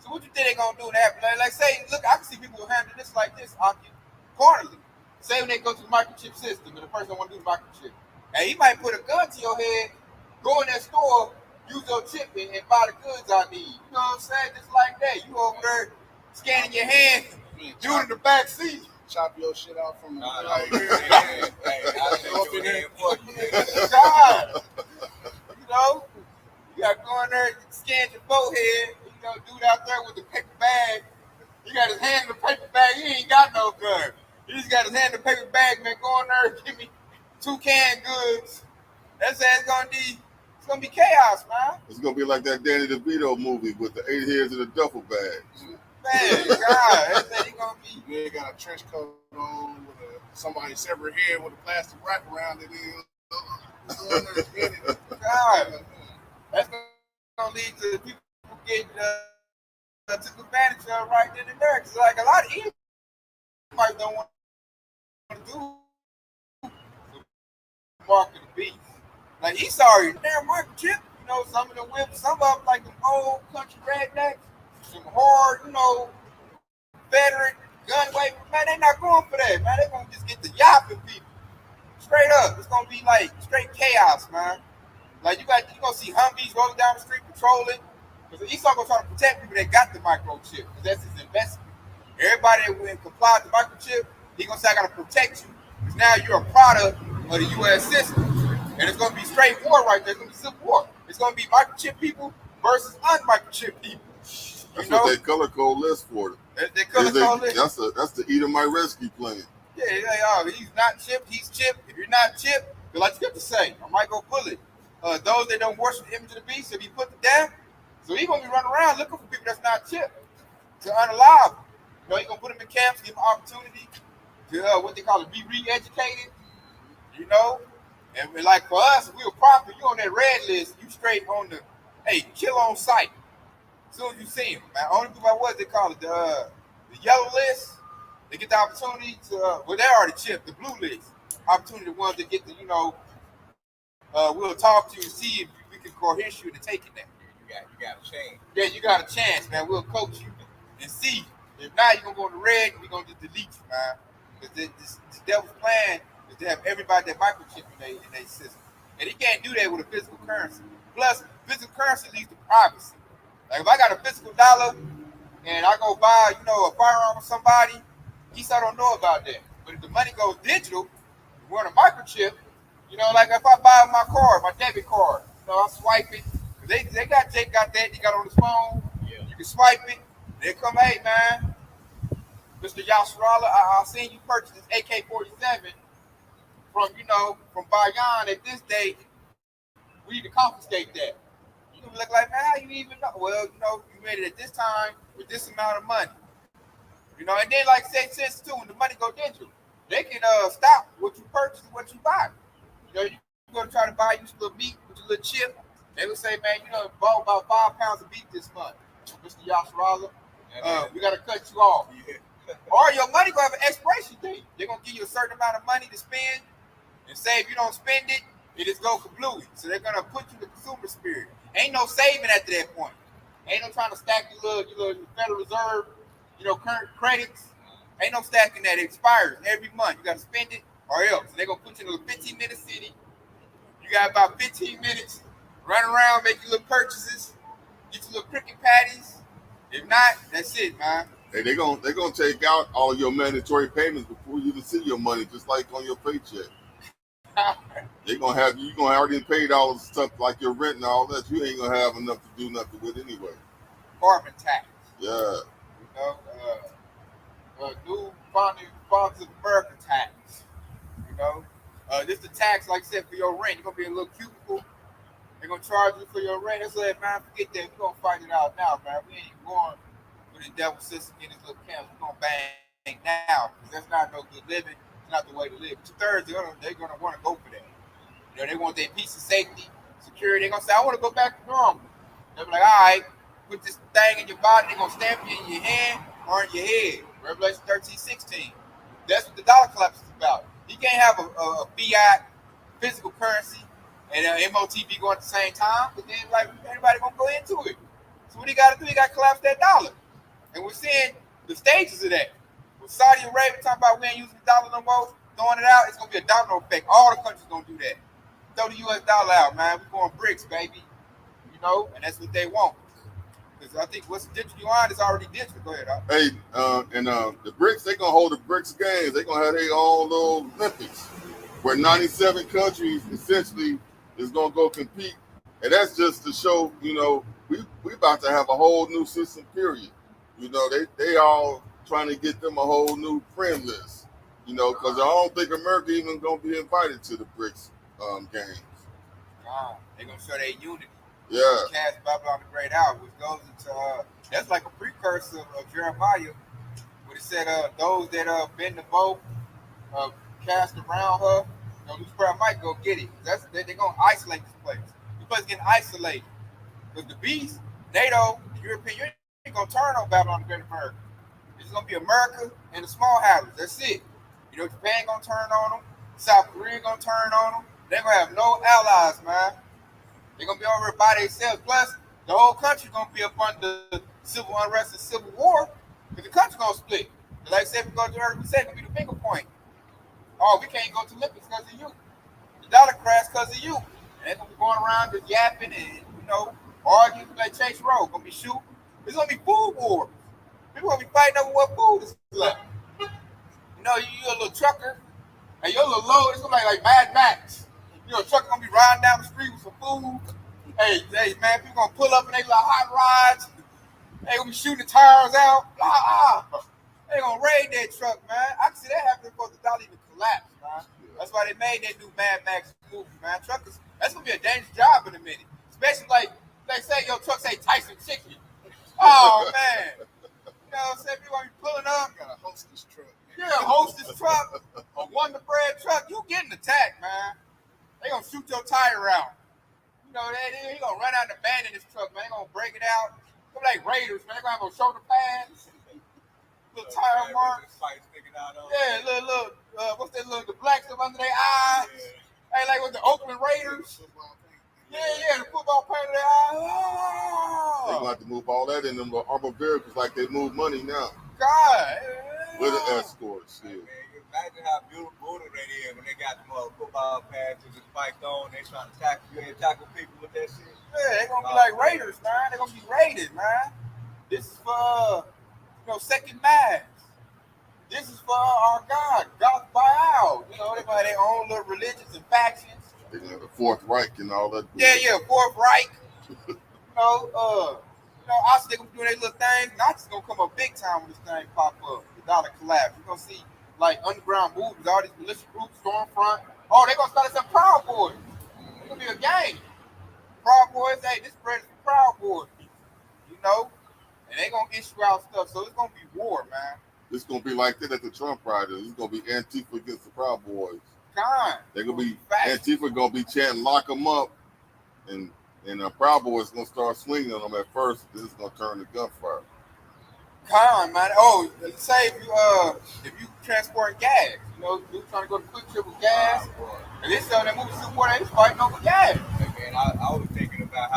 So what you think they gonna do in that? Like say, look, I can see people handle this like this, quarterly. Say when they go to the microchip system and the person want to do the microchip. And he might put a gun to your head, go in that store, use your chip and buy the goods I need. You know what I'm saying? Just like that. You over there scanning your hand, dude in the back seat. Chop your shit out from the God, you got to go in there and scan your forehead. Dude out there with the paper bag. He got his hand in the paper bag. He ain't got no gun. He just got his hand in the paper bag, man. Go in there and give me 2 canned goods. That's how it's going to be. It's gonna be chaos, man. It's gonna be like that Danny DeVito movie with the 8 heads in a duffel bag. Man, God, that's gonna be. They got a trench coat on with somebody's severed head with a plastic wrap around it. God, that's gonna lead to people getting took advantage of right then and there. Cause like a lot of Edomites don't want to do market the beast. Like Esau, damn microchip. You know, some of the whips, some of them like them old country rednecks, some hard, you know, veteran gun waving. Man, they not going for that. Man, they gonna just get the yapping people. Straight up, it's gonna be like straight chaos, man. Like you gonna see Humvees rolling down the street patrolling. Because Esau gonna try to protect people that got the microchip, because that's his investment. Everybody that will comply with the microchip, he gonna say I gotta protect you, because now you're a product of the U.S. system, and it's gonna be straight war right there. It's gonna be civil war. It's gonna be microchip people versus unmicrochip people. That's what they color code list for them. They color code list. That's the Edomite rescue plan. Yeah, he's not chipped, he's chipped. If you're not chipped, like you have to say, I might go bullet. Those that don't worship the image of the beast, if he put them down, so he's gonna be running around looking for people that's not chipped to unalive them. You know, he's gonna put them in camps, give them opportunity to what they call it, be re-educated. You know, and like for us, if we were proper, you on that red list, you straight on the kill on sight. As soon as you see him, man. Only people I was, they call it the yellow list. They get the opportunity to well, they already chipped. The blue list, opportunity, the ones that get the, you know, we'll talk to you and see if we can coerce you into taking that. You got a chance. Yeah, you got a chance, man. We'll coach you and see. If not, you're going to go in the red and we're going to just delete you, man. Because this devil's plan is to have everybody that microchip in their system. And he can't do that with a physical currency. Plus, physical currency leads to privacy. Like if I got a physical dollar and I go buy, you know, a firearm with somebody, Esau don't know about that. But if the money goes digital, we're on a microchip, you know, like if I buy my card, my debit card, you know, I swipe it. Jake got that. He got on his phone. Yeah. You can swipe it. They come, hey man, Mr. Yasharala, I seen you purchase this AK-47 from Bayan at this date. We need to confiscate that. You can look like, man, how you even know? Well, you know, you made it at this time with this amount of money. You know, and then like say since too, when the money go digital, they can stop what you purchase and what you buy. You know, you're gonna try to buy you some little meat with your little chip. They would say, man, you know, bought about 5 pounds of beef this month, Mr. Yasharala. We got to cut you off. Yeah. Or your money going to have an expiration date. They're going to give you a certain amount of money to spend, and say if you don't spend it, it just go kablooey. So they're going to put you in the consumer spirit. Ain't no saving after that point. Ain't no trying to stack your little Federal Reserve, you know, current credits. Ain't no stacking that. It expires every month. You got to spend it or else. And they're going to put you in a 15-minute city. You got about 15 minutes. Run around, make your little purchases, get your little cricket patties. If not, that's it, man. Hey, they're gonna take out all your mandatory payments before you even see your money, just like on your paycheck. They're gonna have you gonna already paid all the stuff like your rent and all that. You ain't gonna have enough to do nothing with anyway. Carbon tax. Yeah. You know, new founding fathers of America tax. You know, this the tax, like I said, for your rent. You're gonna be in a little cubicle. They're going to charge you for your rent. That's like, man, forget that. We're going to fight it out now, man. We ain't going with the devil's system in his little camps. We're going to bang now. Because that's not no good living. It's not the way to live. Two-thirds, they're going to want to go for that. You know, they want their peace and safety, security. They're going to say, I want to go back to normal. They'll be like, all right, put this thing in your body. They're going to stamp you in your hand or in your head. Revelation 13:16. That's what the dollar collapse is about. You can't have a fiat physical currency and MOTB going at the same time, but then like everybody gonna go into it. So what he got to do? He got to collapse that dollar, and we're seeing the stages of that. With Saudi Arabia talking about we ain't using the dollar no more, throwing it out, it's gonna be a domino effect. All the countries gonna do that. Throw the U.S. dollar out, man. We're going BRICS, baby. You know, and that's what they want. Because I think what's digital yuan is already digital. Go ahead, Hey, the BRICS, they gonna hold the BRICS games. They gonna have their own little Olympics, where 97 countries essentially is gonna go compete, and that's just to show, you know, we about to have a whole new system. Period. You know, they all trying to get them a whole new friend list. You know, because I don't think America even gonna be invited to the BRICS games. They're gonna show their unity. Yeah. Cast Babylon the Great out, which goes into that's like a precursor of Jeremiah, where it said those that bend the bow, cast around her, Lucifer might go get it. They're gonna isolate this place. This place getting isolated because the beast, NATO, the European Union ain't gonna turn on Babylon the Great America. It's gonna be America and the small houses. That's it. Japan gonna turn on them. South Korea gonna turn on them. They're gonna have no allies, man. They're gonna be over by themselves. Plus, the whole country gonna be up under civil unrest and civil war, because the country gonna split. Like I said, we go to Earth, we said it's gonna be the finger point. Oh, we can't go to Olympics because of you. The dollar crash because of you. And they're gonna be going around just yapping and arguing like Chase Road. Gonna be shooting. It's gonna be food wars. People gonna be fighting over what food is left. You a little trucker, and your little load, it's gonna be like Mad Max. A trucker gonna be riding down the street with some food. Hey, man, people gonna pull up in their little hot rods. They gonna be shooting the tires out. They gonna raid that truck, man. I can see that happening before the dollar even collapse, man. That's why they made that new Mad Max movie, man. Truckers, that's gonna be a dangerous job in a minute. Especially like say your truck say Tyson Chicken. Oh man. You know what I'm saying? People gonna be pulling up. You got a hostess truck. Yeah, a hostess truck, a Wonder Bread truck. You getting attacked, man. They gonna shoot your tire out. He gonna run out and abandon this truck, man. They gonna break it out. They're like Raiders, man. They gonna have no shoulder pads, little tire marks. Yeah, little what's that little the black stuff under their eyes? Yeah. Hey, like with the Oakland Raiders. Yeah, the football paint of their eyes. Oh. They're gonna have to move all that in them armored vehicles like they move money now. God. With the escorts, yeah. Imagine how brutal they is when they got them football pads and the spikes on. They trying to tackle people with that shit. Yeah, they're gonna be like Raiders, man. They're gonna be raided, man. This is for second mass. This is for our God, Goth Baal. They're gonna have their own little religions and factions. They're gonna have the Fourth Reich and all that. Yeah, Fourth Reich. Obviously they're gonna be doing their little thing. Nazis gonna come up big time when this thing pop up. The dollar collapse. You're gonna see like underground movements, all these militia groups, Stormfront. Oh, they're gonna start some Proud Boys. It's gonna be a gang. Proud Boys, hey, this bread is for Proud Boys. And they gonna issue out stuff. So it's gonna be war, man. It's gonna be like that at the Trump riots. It's gonna be Antifa against the Proud Boys. God. They're gonna be Antifa gonna be chanting "lock them up," and the Proud Boys gonna start swinging on them at first. Then it's gonna turn to gunfire. Man. Oh, say if you transport gas, you trying to go to Quick Trip with gas, and they sell that movie Super, they fighting over gas. Hey, man, I was thinking about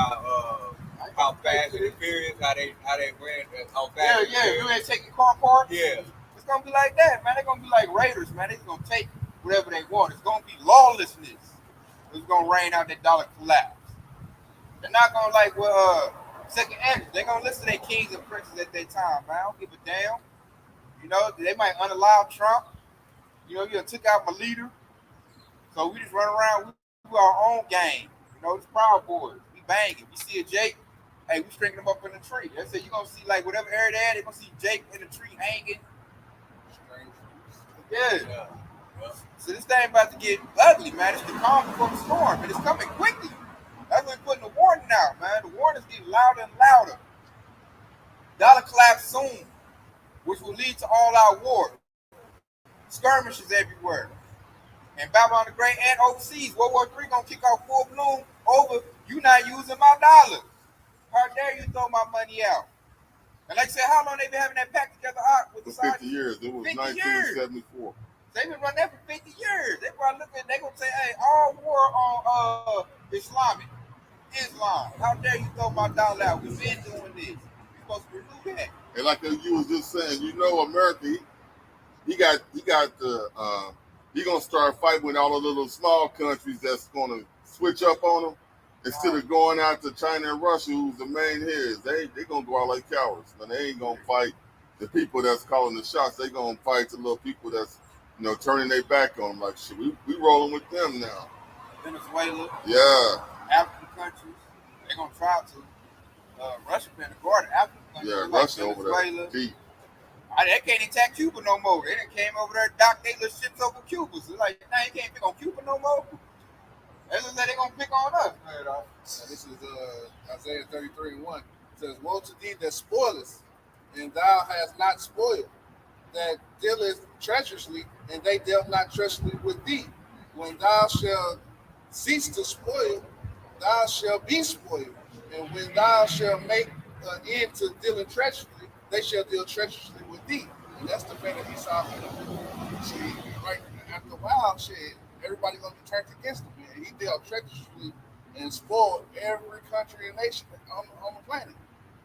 how fast and furious, how they ran, how fast. Yeah, you ain't taking car parts. Yeah, it's gonna be like that, man. They're gonna be like Raiders, man. They're gonna take whatever they want. It's gonna be lawlessness. It's gonna rain out that dollar collapse. They're not gonna second entrance. They're gonna listen to their kings and princes at their time, man. I don't give a damn. They might unallow Trump. You took out my leader. So we just run around, we do our own game. It's Proud Boys. We banging. We see a Jake, hey, we stringing them up in the tree. They say you're gonna see like whatever area they're at, they're gonna see Jake in the tree hanging. Yeah. So this thing about to get ugly, man. It's the calm before the storm, and it's coming quickly. That's why we're putting the warning out, man. The warning's getting louder and louder. Dollar collapse soon, which will lead to all out war. Skirmishes everywhere. And Babylon the Great and overseas. World War III gonna kick off full bloom over you not using my dollar. How dare you throw my money out? And like I said, how long they been having that pact together with the For 50 years. It was 1974. They've been running that for 50 years. They probably they gonna say, hey, all war on Islam. How dare you throw my dollar out? We've been doing this. We're supposed to renew that. And like you was just saying, America, he gonna start fighting with all the little small countries that's gonna switch up on him instead of going out to China and Russia, who's the main heads. They gonna go out like cowards, man. They ain't gonna fight the people that's calling the shots. They gonna fight the little people that's turning their back on them. Like shit, we rolling with them now. Venezuela, yeah, African countries, they gonna try to. Russia been the guard of African countries. Yeah, like Russia Venezuela. over there deep. They can't attack Cuba no more. They done came over there, docked their little ships over Cuba. So like, now you can't pick on Cuba no more. That's what they're gonna pick on us, man. This is Isaiah 33:1. It says, "Woe to thee that spoilest, and thou hast not spoiled, that dealest treacherously, and they dealt not treacherously with thee. When thou shalt cease to spoil, thou shalt be spoiled. And when thou shalt make an end to dealing treacherously, they shall deal treacherously with thee." And that's the thing that Esau. See, right after a while, shit, everybody gonna be turned against him. Man. He dealt treacherously and spoiled every country and nation on the planet.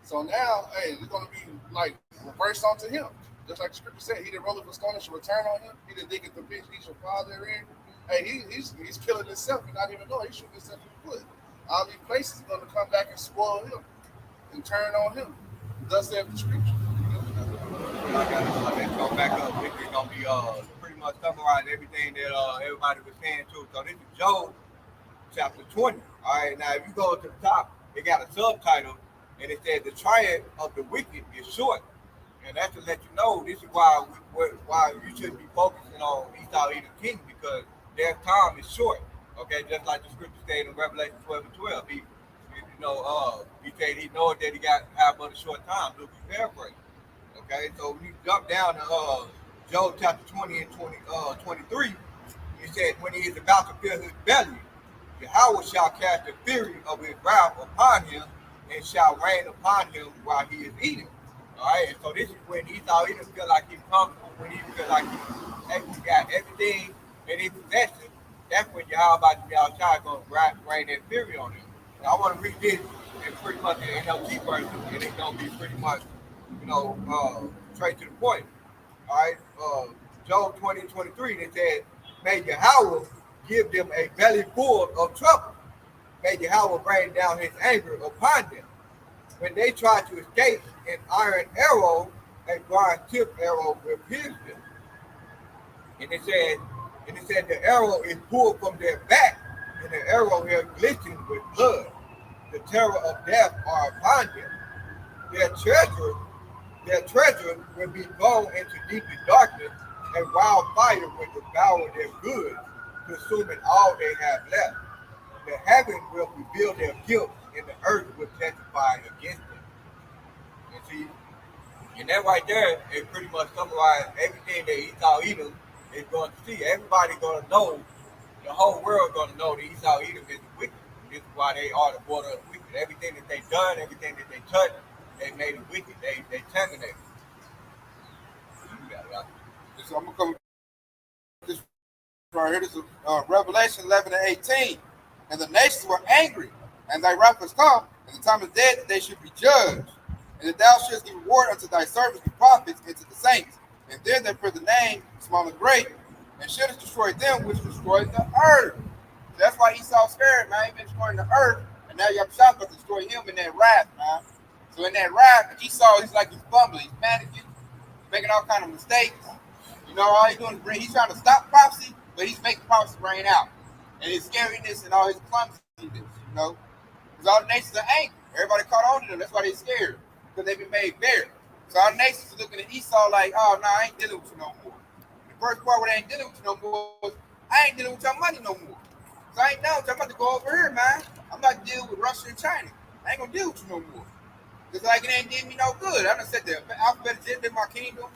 So now, hey, it's gonna be like reversed onto him. Just like the scripture said, he that rolleth a stone shall return on him. He that diggeth the pit, he shall fall therein. Hey, he's killing himself and not even know he's shooting himself in the foot. All these places are gonna come back and spoil him and turn on him. Thus saith the scripture. I got to go back up. This is gonna be pretty much summarize everything that everybody was saying too. So this is Job chapter 20. All right, now if you go to the top, it got a subtitle, and it says the triumph of the wicked is short. And that's to let you know this is why you shouldn't be focusing on Esau Edom king, because their time is short. Okay, just like the scripture said in Revelation 12:12. He said he knows that he got have but a short time. Look, he paraphrased. Okay, so when you jump down to Job chapter 20 and 23, he said, when he is about to fill his belly, Yahweh shall cast the fury of his wrath upon him and shall rain upon him while he is eating. All right, and so this is when Esau Edom feel like he's comfortable, when he feel like he got everything in his possession. That's when Yahweh is going to rain that fury on him. And I want to read this in pretty much the NLT version, and it's going to be pretty much, straight to the point. All right, Job 20:23, it says, "May Yahweh give them a belly full of trouble. May Yahweh bring down his anger upon them. When they try to escape, an iron arrow, a bronze tip arrow will pierce them." And it said the arrow is pulled from their back, and the arrow is glistened with blood. The terror of death are upon them. Their treasure will be thrown into deep darkness, and wildfire will devour their goods, consuming all they have left. The heaven will reveal their guilt, and the earth will testify against them. You see, and that right there, it pretty much summarizes everything that Esau Edom is going to see. Everybody going to know, the whole world going to know that Esau Edom is wicked. This is why they are the border of wicked. Everything that they've done, everything that they touched, they made it wicked. They terminated. So I'm gonna come with this right here. This is Revelation 11:18. "And the nations were angry, and thy wrath was come, and the time is dead that they should be judged. And that thou shouldst give reward unto thy servants, the prophets, and to the saints, and them that fear the name, small and great, and shouldst destroy them which destroy the earth." So that's why Esau's scared, man. He's been destroying the earth, and now you're about to destroy him in that wrath, man. So in that wrath, Esau, he's like he's fumbling, he's panicking, he's making all kind of mistakes. All he's doing is he's trying to stop prophecy, but he's making prophecy rain out. And his scariness and all his clumsiness, because all the nations are angry. Everybody caught on to them. That's why they're scared, because they've been made bare. So all the nations are looking at Esau like, "Oh, no, I ain't dealing with you no more." The first part where they ain't dealing with you no more is, "I ain't dealing with your money no more. So I ain't down with you. I'm about to go over here, man. I'm not dealing with Russia and China. I ain't going to deal with you no more. It's like it ain't did me no good. I done said the alphabet is in my kingdom.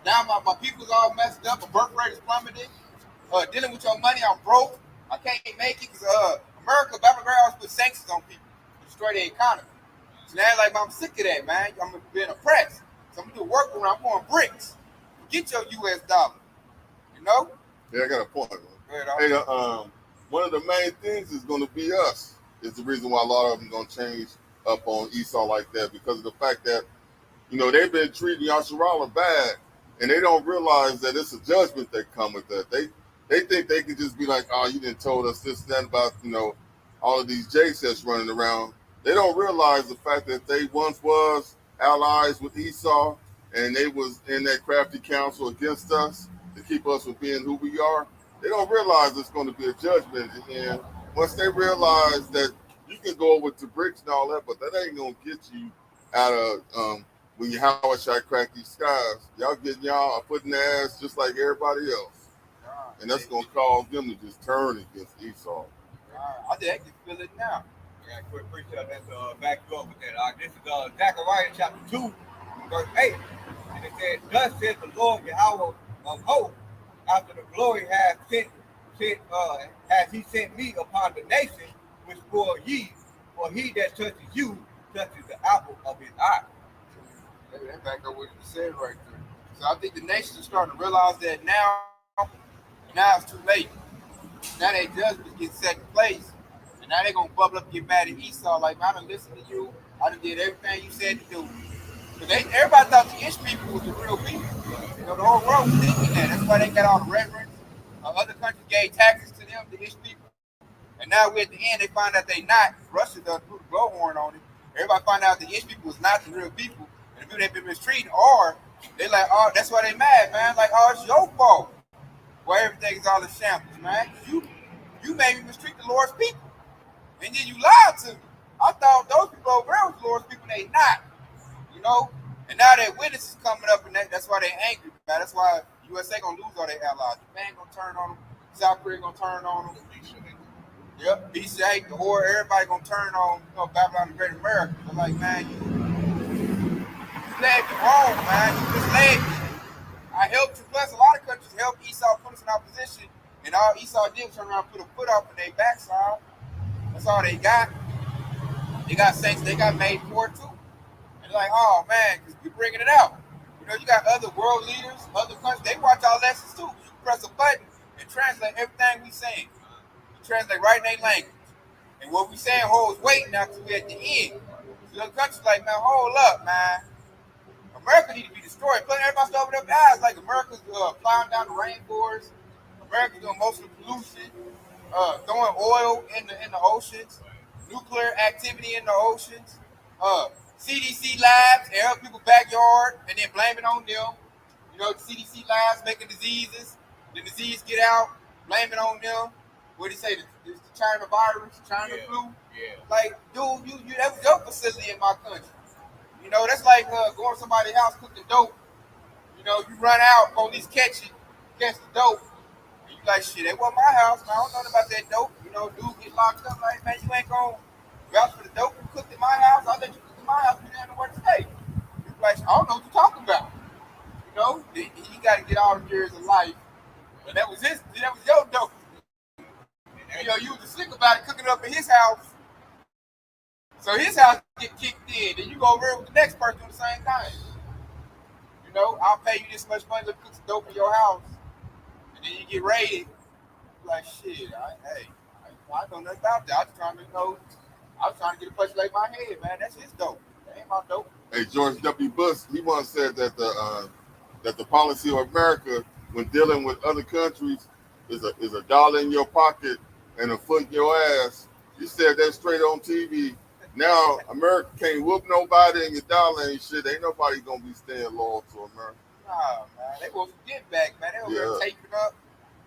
Now my people's all messed up. My birth rate is plummeted. Dealing with your money, I'm broke. I can't make it because America, Battleground, always put sanctions on people to destroy the economy. So now, like, I'm sick of that, man. I'm being oppressed. So I'm going to do a workaround. I'm going bricks. Get your U.S. dollar. Yeah, I got a point. Hey, one of the main things is going to be us. Is the reason why a lot of them going to change up on Esau like that, because of the fact that, they've been treating Yasharallah bad, and they don't realize that it's a judgment that come with that. They think they can just be like, "Oh, you didn't told us this and that about, all of these J-sets running around." They don't realize the fact that they once was allies with Esau, and they was in that crafty council against us to keep us from being who we are. They don't realize it's going to be a judgment. And once they realize that you can go over to bricks and all that, but that ain't going to get you out of when you Howard shot crack these skies. Y'all getting y'all putting their ass just like everybody else. And that's going to cause them to just turn against Esau. I think can feel it now. Yeah, quick precept that's back you up with that. This is Zechariah chapter 2, verse 8. And it says, thus says the Lord Yahweh of hosts, after the glory has he sent me upon the nation which spoil ye, for he that touches you touches the apple of his eye. That back up what you said right there. So I think the nations are starting to realize that now it's too late. Now they judgments get set in place. And now they're gonna bubble up and get mad at Esau, like, I done listened to you, I done did everything you said to do. But everybody thought the Ish people was the real people. You know, the whole world was thinking that. That's why they got all the reverence. Other countries gave taxes to them, the Ish people. And now we're at the end, they find out they not. Russia done put a blowhorn on it. Everybody find out the Ish people was not the real people. And the people they've been mistreating, or they like, oh, that's why they mad, man. Like, oh, it's your fault. Where everything's all in shambles, man. You made me mistreat the Lord's people. And then you lied to me. I thought those people over there was the Lord's people, they not. You know? And now that witness is coming up, and that's why they angry, man. That's why USA gonna lose all their allies. Japan gonna turn on them. South Korea gonna turn on them. Yep, BCA, the whore, everybody gonna turn on, Babylon the Great America. They're like, man, you led me wrong, man. You misled me. I helped you. Plus, a lot of countries helped Esau put us in opposition, and all Esau did was turn around and put a foot up in their backside. That's all they got. They got saints. They got made for it too. And they're like, oh man, because we're bringing it out. You know, you got other world leaders, other countries. They watch our lessons too. You press a button and translate everything we saying. Translate right in their language. And what we saying holds weight now because we're at the end. So the country's like, man, hold up, man. America need to be destroyed. Plus, everybody's over their eyes. Like, America's plowing down the rainforest. America's doing most of the pollution. Throwing oil in the oceans. Nuclear activity in the oceans. CDC labs, they help people's backyard and then blame it on them. You know, the CDC labs making diseases. The disease get out, blame it on them. What do you say? The China virus, China flu. Yeah. Like, dude, you that was your facility in my country. You know, that's like going to somebody's house cooking dope. You know, you run out, police catch the dope. And you like, shit, that wasn't my house, man. I don't know nothing about that dope. You know, dude get locked up like, man, you ain't gonna vouch for the dope you cooked in my house. I'll let you cook in my house, you didn't know where to stay. You like, I don't know what you're talking about. You know, he got to get all the years of life. And that was your dope. You know, you was a slick about it, cooking it up in his house. So his house get kicked in. Then you go over there with the next person doing the same thing. You know, I'll pay you this much money to cook some dope in your house. And then you get raided. You're like, shit, I know nothing about that. I was trying to get a place to lay my head, man. That's his dope. That ain't my dope. Hey, George W. Bush, he once said that the policy of America when dealing with other countries is a dollar in your pocket and a foot in your ass. He said that straight on TV. Now America can't whoop nobody and your dollar ain't shit. Ain't nobody gonna be staying loyal to America. Nah, man. They want some get back, man. They over there taping up.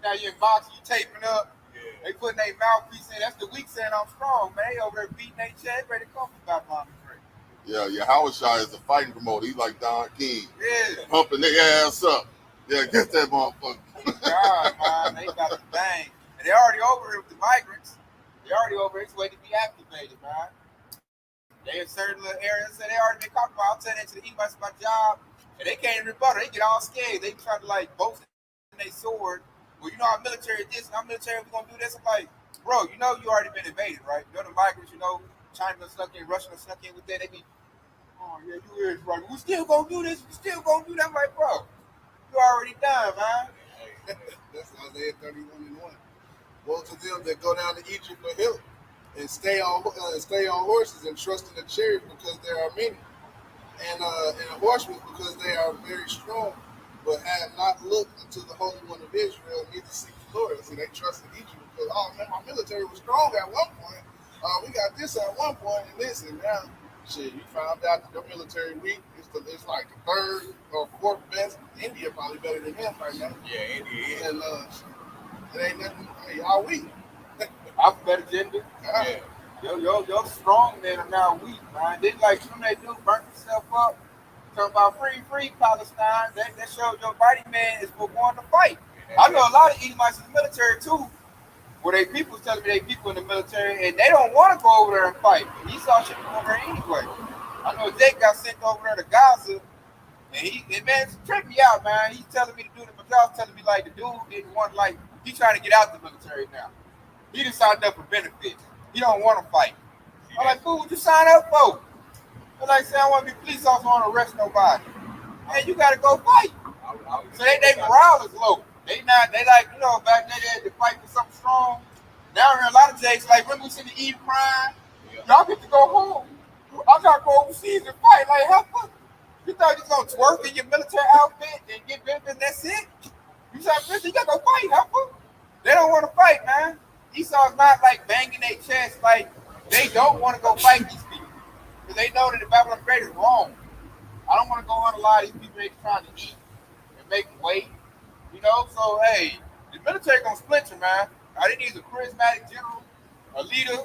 Now you're in boxing, you taping up. Yeah. They putting their mouthpiece in. That's the weak saying I'm strong, man. They over there beating their chest, ready to come for Babylon the Great. Yeah, Howard Shah is a fighting promoter. He's like Don King. Yeah. Pumping their ass up. Yeah, get that motherfucker. God, man, they got to bang. And they already over here with the migrants. They already over here. It's waiting to be activated, man. They in certain little areas, so they already been talking about. I'll tell that to the Edomites my job, and they can't rebuttal. They get all scared. They try to like boast in their sword. Well, you know our military this, and our military we're gonna do this. I'm like, bro, you know you already been invaded, right? You know the migrants, you know China snuck in, Russia snuck in with that. They be, oh yeah, you is right. We still gonna do this. We still gonna do that. I'm like, bro, you already done, man. That's Isaiah 31:1. Woe to them that go down to Egypt for help and stay on horses and trust in the chariots because there are many, and horsemen because they are very strong, but have not looked into the Holy One of Israel, neither seek the Lord. See, they trusted Egypt because, oh man, my military was strong at one point. We got this at one point and this, and now, shit, you found out that the military weak. It's like the third or fourth best. India probably better than him right now. Yeah, India. And it ain't nothing. Y'all weak. Alphabet agenda. Yeah. Yo, strong men are now weak, man. They like some they do burn themselves up. Talking about free Palestine. That shows your fighting man is for going to fight. I know a lot of Edomites in the military too. Well, they people telling me they people in the military, and they don't want to go over there and fight. Esau should go over there anyway. I know Jake got sent over there to Gaza, and man, it's tripping me out, man. He's telling me to do the McDowell's telling me like the dude didn't want like he trying to get out the military now. He just signed up for benefits. He don't want to fight. I'm like, fool, what you sign up for? They're like, say I want to be police officer, I want to arrest nobody. Man, you got to go fight. So they morale is low. They like, you know, back then they had to fight for something strong. Now a lot of Jakes, like, when we see the Eve crime, y'all get to go home. I got to go overseas and fight. Like, how fuck? You thought you was going to twerk in your military outfit and get benefits and that's it? You said, listen, you got to go fight, how fuck? They don't want to fight, man. Esau's not like banging their chest, like, they don't want to go fight these people. Because they know that the Babylon the Great is wrong. I don't want to go on a lot of these people they trying to eat and make weight. You know, so hey, the military gonna splinter, man. I think he's a charismatic general, a leader.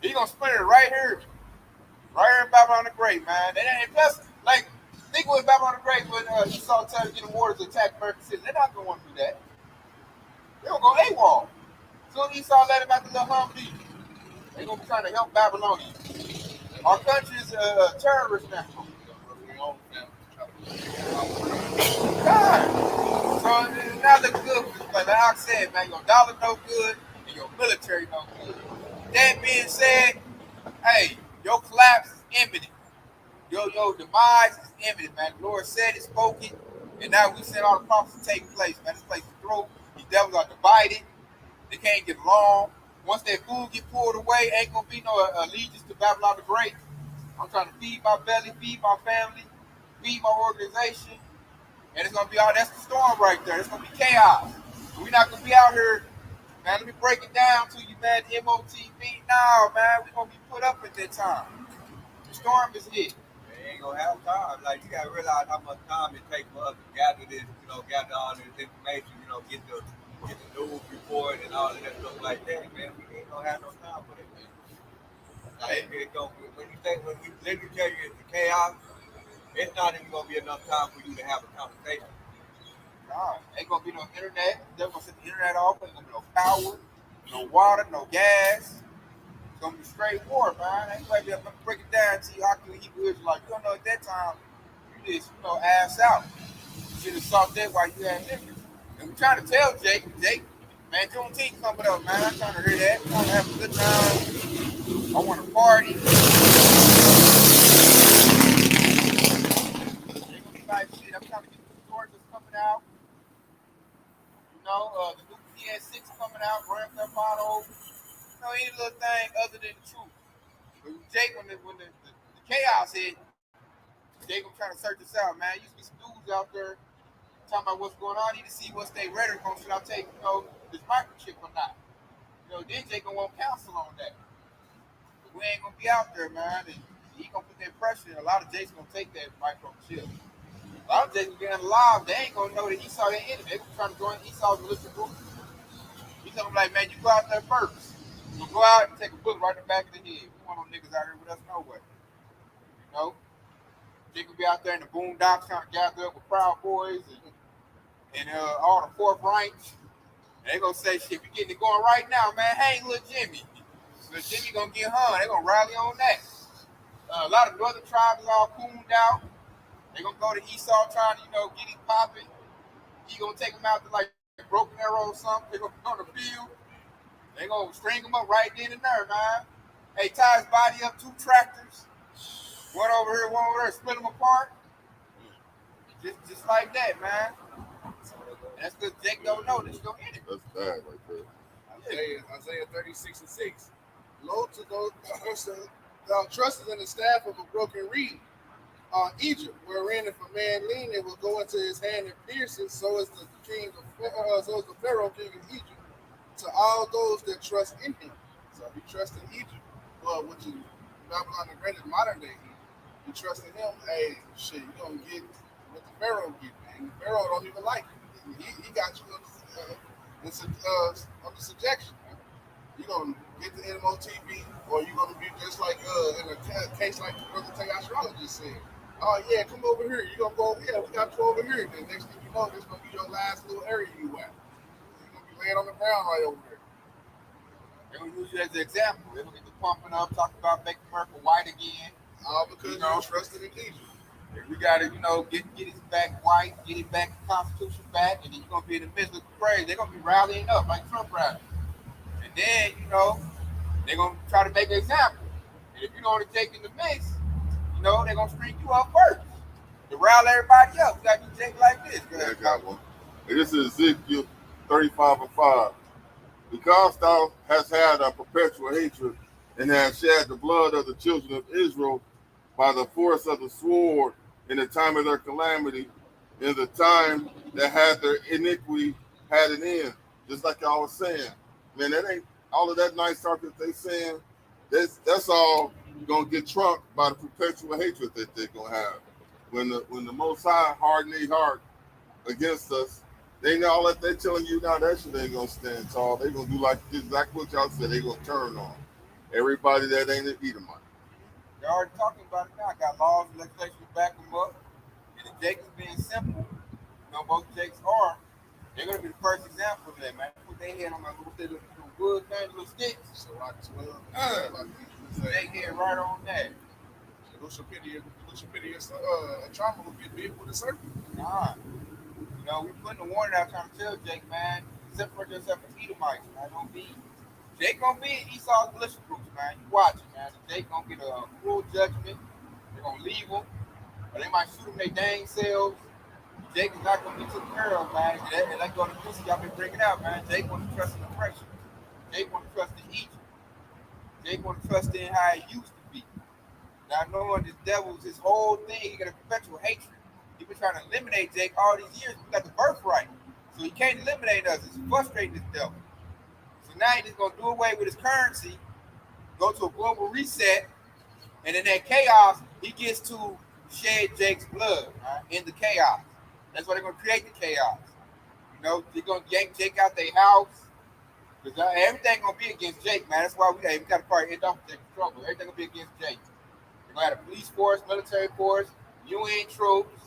He gonna splinter right here in Babylon the Great, man. And plus, like, think with Babylon the Great when Esau tells you the orders to attack American cities. They're not gonna want to do that. They're gonna go AWOL. So Esau let him out the little Humvee. They're gonna be trying to help Babylonians. Our country is a terrorist now. God. So now look good. Like I said, man, your dollar no good and your military no good. That being said, hey, your collapse is imminent. Your demise is imminent, man. The Lord said it, spoke it, and now we send all the prophets to take place, man. This place is through. These devils are divided. They can't get along. Once that food get pulled away, ain't gonna be no allegiance to Babylon the Great. I'm trying to feed my belly, feed my family, feed my organization. And it's gonna be all that's the storm right there. It's gonna be chaos. We're not gonna be out here, man. Let me break it down to you, man. MOTV. No, man, we're gonna be put up at that time. The storm is hit. They ain't gonna have time. Like, you gotta realize how much time it takes for us to gather this, gather all this information, get the news report and all of that stuff like that, man. We ain't gonna have no time for that, man. Like, when we literally tell you it's chaos, it's not even gonna be enough time for you to have a conversation. No, ain't gonna be no internet. They're gonna set the internet off. Ain't gonna be no power, no water, no gas. It's gonna be straight war, man. Ain't gonna be able to break it down to you. How can Hebrew Israelites? You don't know at that time. You just, ass out. You should have saw that while you had living. And we're trying to tell Jake, man, Juneteenth coming up, man. I'm trying to hear that. I want to have a good time. I want to party. Like shit, I'm trying to get the Georgia's coming out. The new PS6 coming out, Grand Theft Auto. Any little thing other than the truth. But Jake, when the chaos hit, Jake was trying to search this out, man. Used to be some dudes out there talking about what's going on. I need to see what's their rhetoric on. Should I take, this microchip or not? Then Jake gonna want counsel on that. But we ain't gonna be out there, man. And he gonna put that pressure in. A lot of Jake's gonna take that microchip. A lot of Jake's getting alive. They ain't gonna know that Esau their enemy. They trying to join Esau's religious group. He's telling them like, man, you go out there first. You go out and take a bullet right in the back of the head. We want no niggas out here with us no way. Jake will be out there in the boondocks trying to gather up with Proud Boys and all the fourth ranks. And they gonna say, shit, we getting it going right now, man. Hang little Jimmy. Little Jimmy gonna get hung. They gonna rally on that. A lot of northern tribes is all cooned out. They gonna go to Esau trying to, get him popping. He gonna take him out to like Broken Arrow or something. They gonna be on the field. They gonna string him up right then and there, man. Hey, tie his body up, 2 tractors. One over here, one over there, split them apart. Just like that, man. That's because Jake don't know this. Don't hit it. That's bad right there. Isaiah 36:6. Lo to those thou trustest in the staff of a broken reed. Egypt, wherein if a man lean, it will go into his hand and pierce it. So is the the Pharaoh king of Egypt to all those that trust in him. So if you trust in Egypt, which is Babylon the Great, modern day Egypt, you trust in him. Hey, shit, you gonna get what the Pharaoh get, man. The Pharaoh don't even like you. He got you under subjection. Man. You gonna get the NMOTV, or you gonna be just like in a case like Brother Tayash just said. Oh yeah, come over here. You gonna go? Yeah, we got you over here. Then next thing you know, this gonna be your last little area you at. You're gonna be laying on the ground right over there. They're gonna use you as an example. They're gonna get the pumping up, talking about making America white again. All because You know? you trusted in Egypt. And we gotta, get it back white, get it back, the Constitution back, and then you're gonna be in the midst of the parade. They're gonna be rallying up like Trump rallies. And then, they're gonna try to make an example. And if you don't want to take in the mix, they're gonna string you up first. To rile everybody up. You gotta do things like this. Yeah, I got one. And this is Ezekiel 35:5. Because thou hast had a perpetual hatred and hast shed the blood of the children of Israel by the force of the sword in the time of their calamity, in the time that had their iniquity had an end. Just like I was saying. Man, that ain't all of that nice talk that they saying. That's all gonna get trumped by the perpetual hatred that they're gonna have. When the Most High harden their heart against us, they know all that they're telling you now, that shit ain't gonna stand tall. They're gonna do like exactly what y'all said. They're gonna turn on everybody that ain't an Edomite. They're already talking about it now. Got laws and legislation to back them up. And if Jake is being simple, both Jakes are, they're gonna be the first example of that, man. Put their head on my little wood thing, little sticks. So like 12. They head right on that. Lucia Pity trauma will get big with a circle. Nah. We putting the warning out trying to tell Jake, man, separate yourself from Edomites, man. Don't be. Jake gonna be in Esau's militia groups, man. You watch it, man. Jake gonna get a cruel judgment. They're gonna leave him. Or they might shoot him their dang selves. Jake is not gonna be taken care of, man. And that's what the piece y'all been bringing out, man. Jake want to trust in oppression. Jake want to trust in Egypt. Jake want to trust in how it used to be. Now knowing this devil's his whole thing, he got a perpetual hatred. He been trying to eliminate Jake all these years. We got the birthright. So he can't eliminate us. It's frustrating this devil. So now he's just gonna do away with his currency, go to a global reset, and in that chaos, he gets to shed Jake's blood, right? In the chaos. That's why they're gonna create the chaos. They're gonna yank Jake out their house. Because everything gonna be against Jake, man. That's why we got to probably end up with Jake's trouble. Everything gonna be against Jake. They're gonna have a police force, military force, UN troops,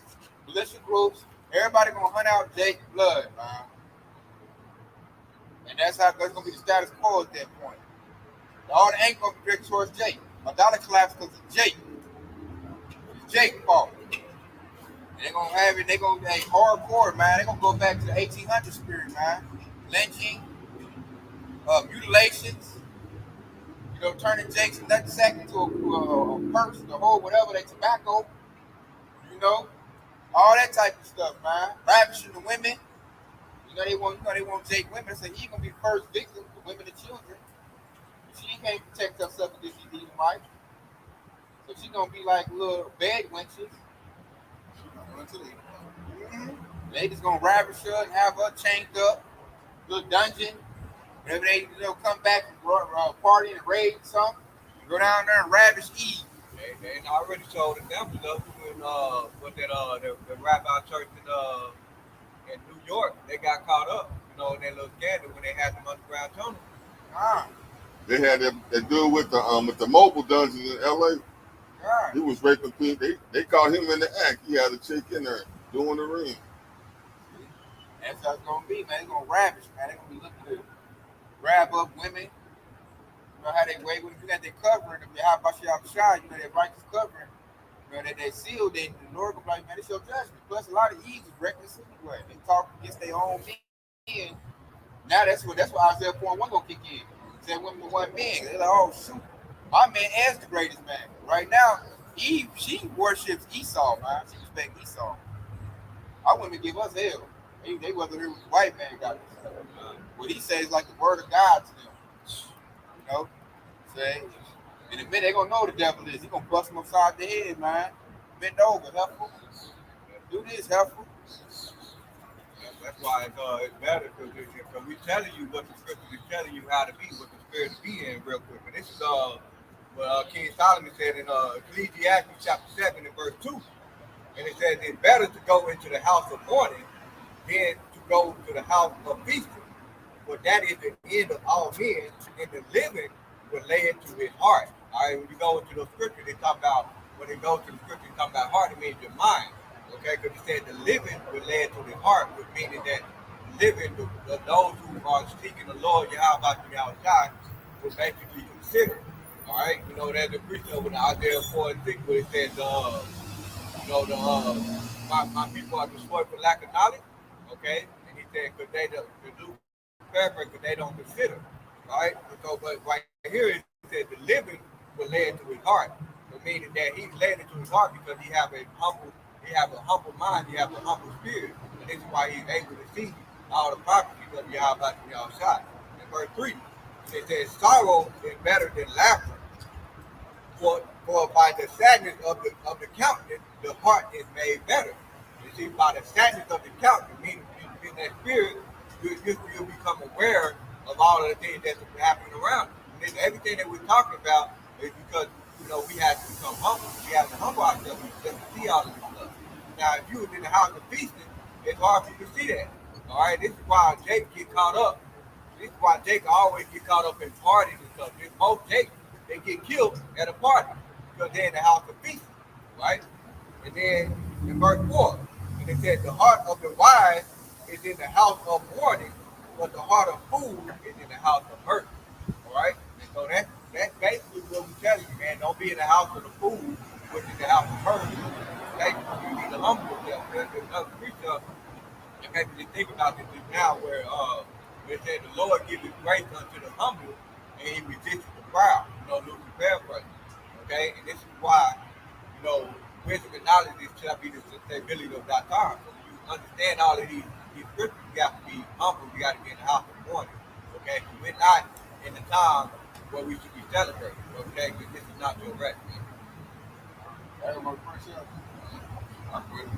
militia groups. Everybody gonna hunt out Jake's blood, man. And that's gonna be the status quo at that point. All the anger gonna be directed towards Jake. A dollar collapse because of Jake. It's Jake's fault. And they're gonna have it. They're gonna be hardcore, man. They're gonna go back to the 1800s spirit, man. Lynching, mutilations. Turning Jake's nut sack into a purse, the whole whatever, they tobacco. All that type of stuff, man. Ravishing the women. They want Jake women. They say he's gonna be the first victim for women and children. She can't protect herself against these Edomites. So she's gonna be like little bed wenches. They just gonna ravish her and have her chained up, little dungeon. Whenever they come back and party and raid something, go down there and ravish Eve. They already showed examples of when the rabbi church in New York, they got caught up, in that little scandal when they had them underground tunnel. They had that dude with the mobile dungeon in LA. He was raping people. They caught him in the act. He had a chick in there doing the ring. That's how it's gonna be, man. They're gonna ravish, man. They're gonna be looking to grab up women. How they wait when you got their covering. If you have Bashar Shah, their righteous covering. That they sealed, then the Lord gonna be like, man, it's your judgment. Plus, a lot of Eves is reckless anyway. They talk against their own men. Now that's what Isaiah 4:1 gonna kick in. Said women to one man. They're like, oh shoot, my man is the greatest man. Right now, Eve, she worships Esau, man. She respects Esau. Our women give us hell. They wasn't here with the white man got this. What he says is like the word of God to them. Say, in a minute they're gonna know the devil is. He gonna bust them upside the head, man. Bend over, helpful. Do this, helpful. That's why it's better because we're telling you what the scripture is telling you how to be, what the spirit to be in real quick. And this is what King Solomon said in Ecclesiastes chapter 7 and verse 2. And it says it's better to go into the house of mourning than to go to the house of feasting. For that is the end of all men, and the living will lay it to his heart. All right, when you go into the scripture, they talk about, when they go to the scripture, they talk about heart, it means your mind. Okay, because it said the living will lay it to his heart, which meaning that living, those who are seeking the Lord, Yahweh, will basically consider. All right, you know, there's a precept with Isaiah 4:6 where it says, you know, my people are destroyed for lack of knowledge. Okay, and he said, because the new paraphrase, because they don't consider. Right, so but right here it said the living will lay into his heart. So meaning that he's led into his heart because he have a humble mind, he have a humble spirit, and this is why he's able to see all the prophecies of Yahweh Shai. In verse 3, it says, sorrow is better than laughter, for by the sadness of the countenance, the heart is made better. You see, by the sadness of the countenance, meaning in that spirit, you become aware of all of the things that's happening around you. And everything that we're talking about is because, you know, we have to become humble. We have to humble ourselves to see all of this stuff. Now, if you was in the house of feasting, it's hard for you to see that. All right, this is why Jake get caught up. This is why Jake always get caught up in parties and stuff. Most Jake, they get killed at a party because they're in the house of feasting, right? And then in verse 4, and it said, the heart of the wise is in the house of mourning, but the heart of fools is in the house of mirth. All right? And so that's basically what we tell you, man. Don't be in the house of the fool, which is the house of mirth. Basically, you need to humble yourself. There's another precept that makes me think about this now where it said the Lord gives his grace unto the humble and he resists the proud. You know, Luke's paraphrase. Okay? And this is why, you know, wisdom and knowledge shall be the sustainability of that time. So when you understand all of these scriptures, you have to be humble, you got to be in the house of mourning. Okay? We're not in the time where we should be celebrating. Okay? Because this is not your rest, man.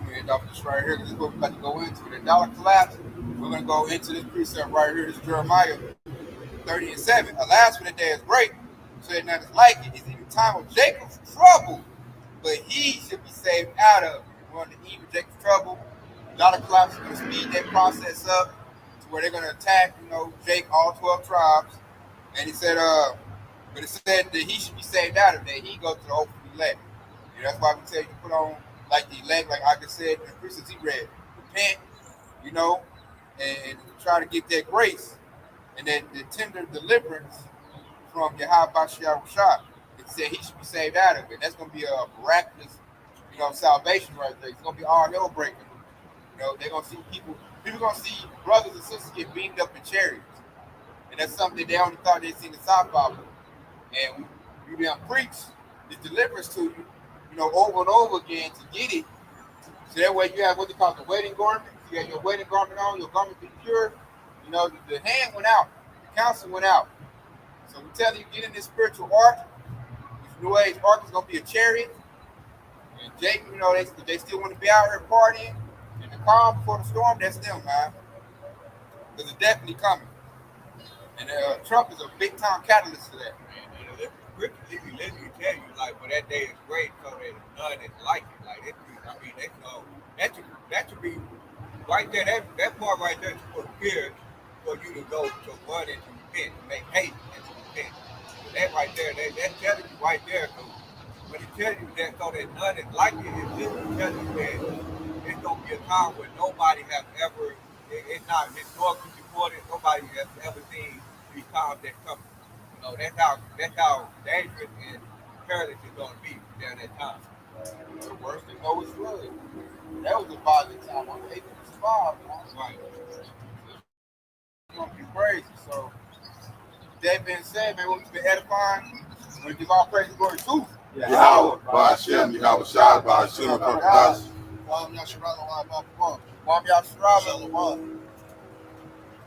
We're end off this right here. This is what we're about to go into. The dollar collapse. We're going to go into this precept right here. This is Jeremiah 30:7. Alas, for the day is great. Said none is like it. It's in the time of Jacob's trouble, but he should be saved out of it. We're on the eve of Jacob's trouble. The dollar collapse is going to speed that process up to where they're going to attack, you know, Jake, all 12 tribes. And he said, but it said that he should be saved out of that. He goes to the hope of the elect. And that's why we tell you to put on like the elect, like I just said in the precepts he read, repent, you know, and try to get that grace and that the tender deliverance from Yahweh Bashiach Rashad. It said he should be saved out of it. That's going to be a miraculous, you know, salvation right there. It's going to be all hell breaking. You know, they're going to see people going to see brothers and sisters get beamed up in chariots. And that's something that they only thought they'd seen in soft opera. And we be on preach this deliverance to you, you know, over and over again to get it. So that way you have what they call the wedding garment. You have your wedding garment on, your garment be pure. You know, the hand went out, the counsel went out. So we tell you, get in this spiritual ark. This new age ark is going to be a chariot. And Jake, you know, they still want to be out here partying in the calm before the storm. That's them, man. Because it's definitely coming. And Trump is a big time catalyst for that. And the scriptures he literally tell you, like, well, that day is great, so that none is like it. Like, that should be right there. That part right there is prepared for you to go to run and to repent, to make haste and to repent. So that right there, that's telling you right there. So when it tells you that, so that none is like it, it's literally telling you that it's gonna be a time where nobody has ever. It's not historically recorded. Nobody has ever seen these times that come. You know, that's how dangerous and perilous it's gonna be during that time. The worst thing always was. That was a violent time. I'm able to survive. Right. It's gonna be crazy. So that being said, man, we've been edifying. We give all praise and glory to Yahweh, Ba'ashem, Yahweh Shai, Ba'ashem, Ba'ashem. Mom, y'all Shalom.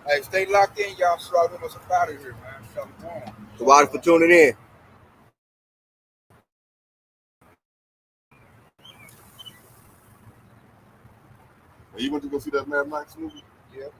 Hey, stay locked in, y'all. Shalom. We're up out of here, man. Shalom. So why for tuning in? You went to go see that Mad Max movie? Yep.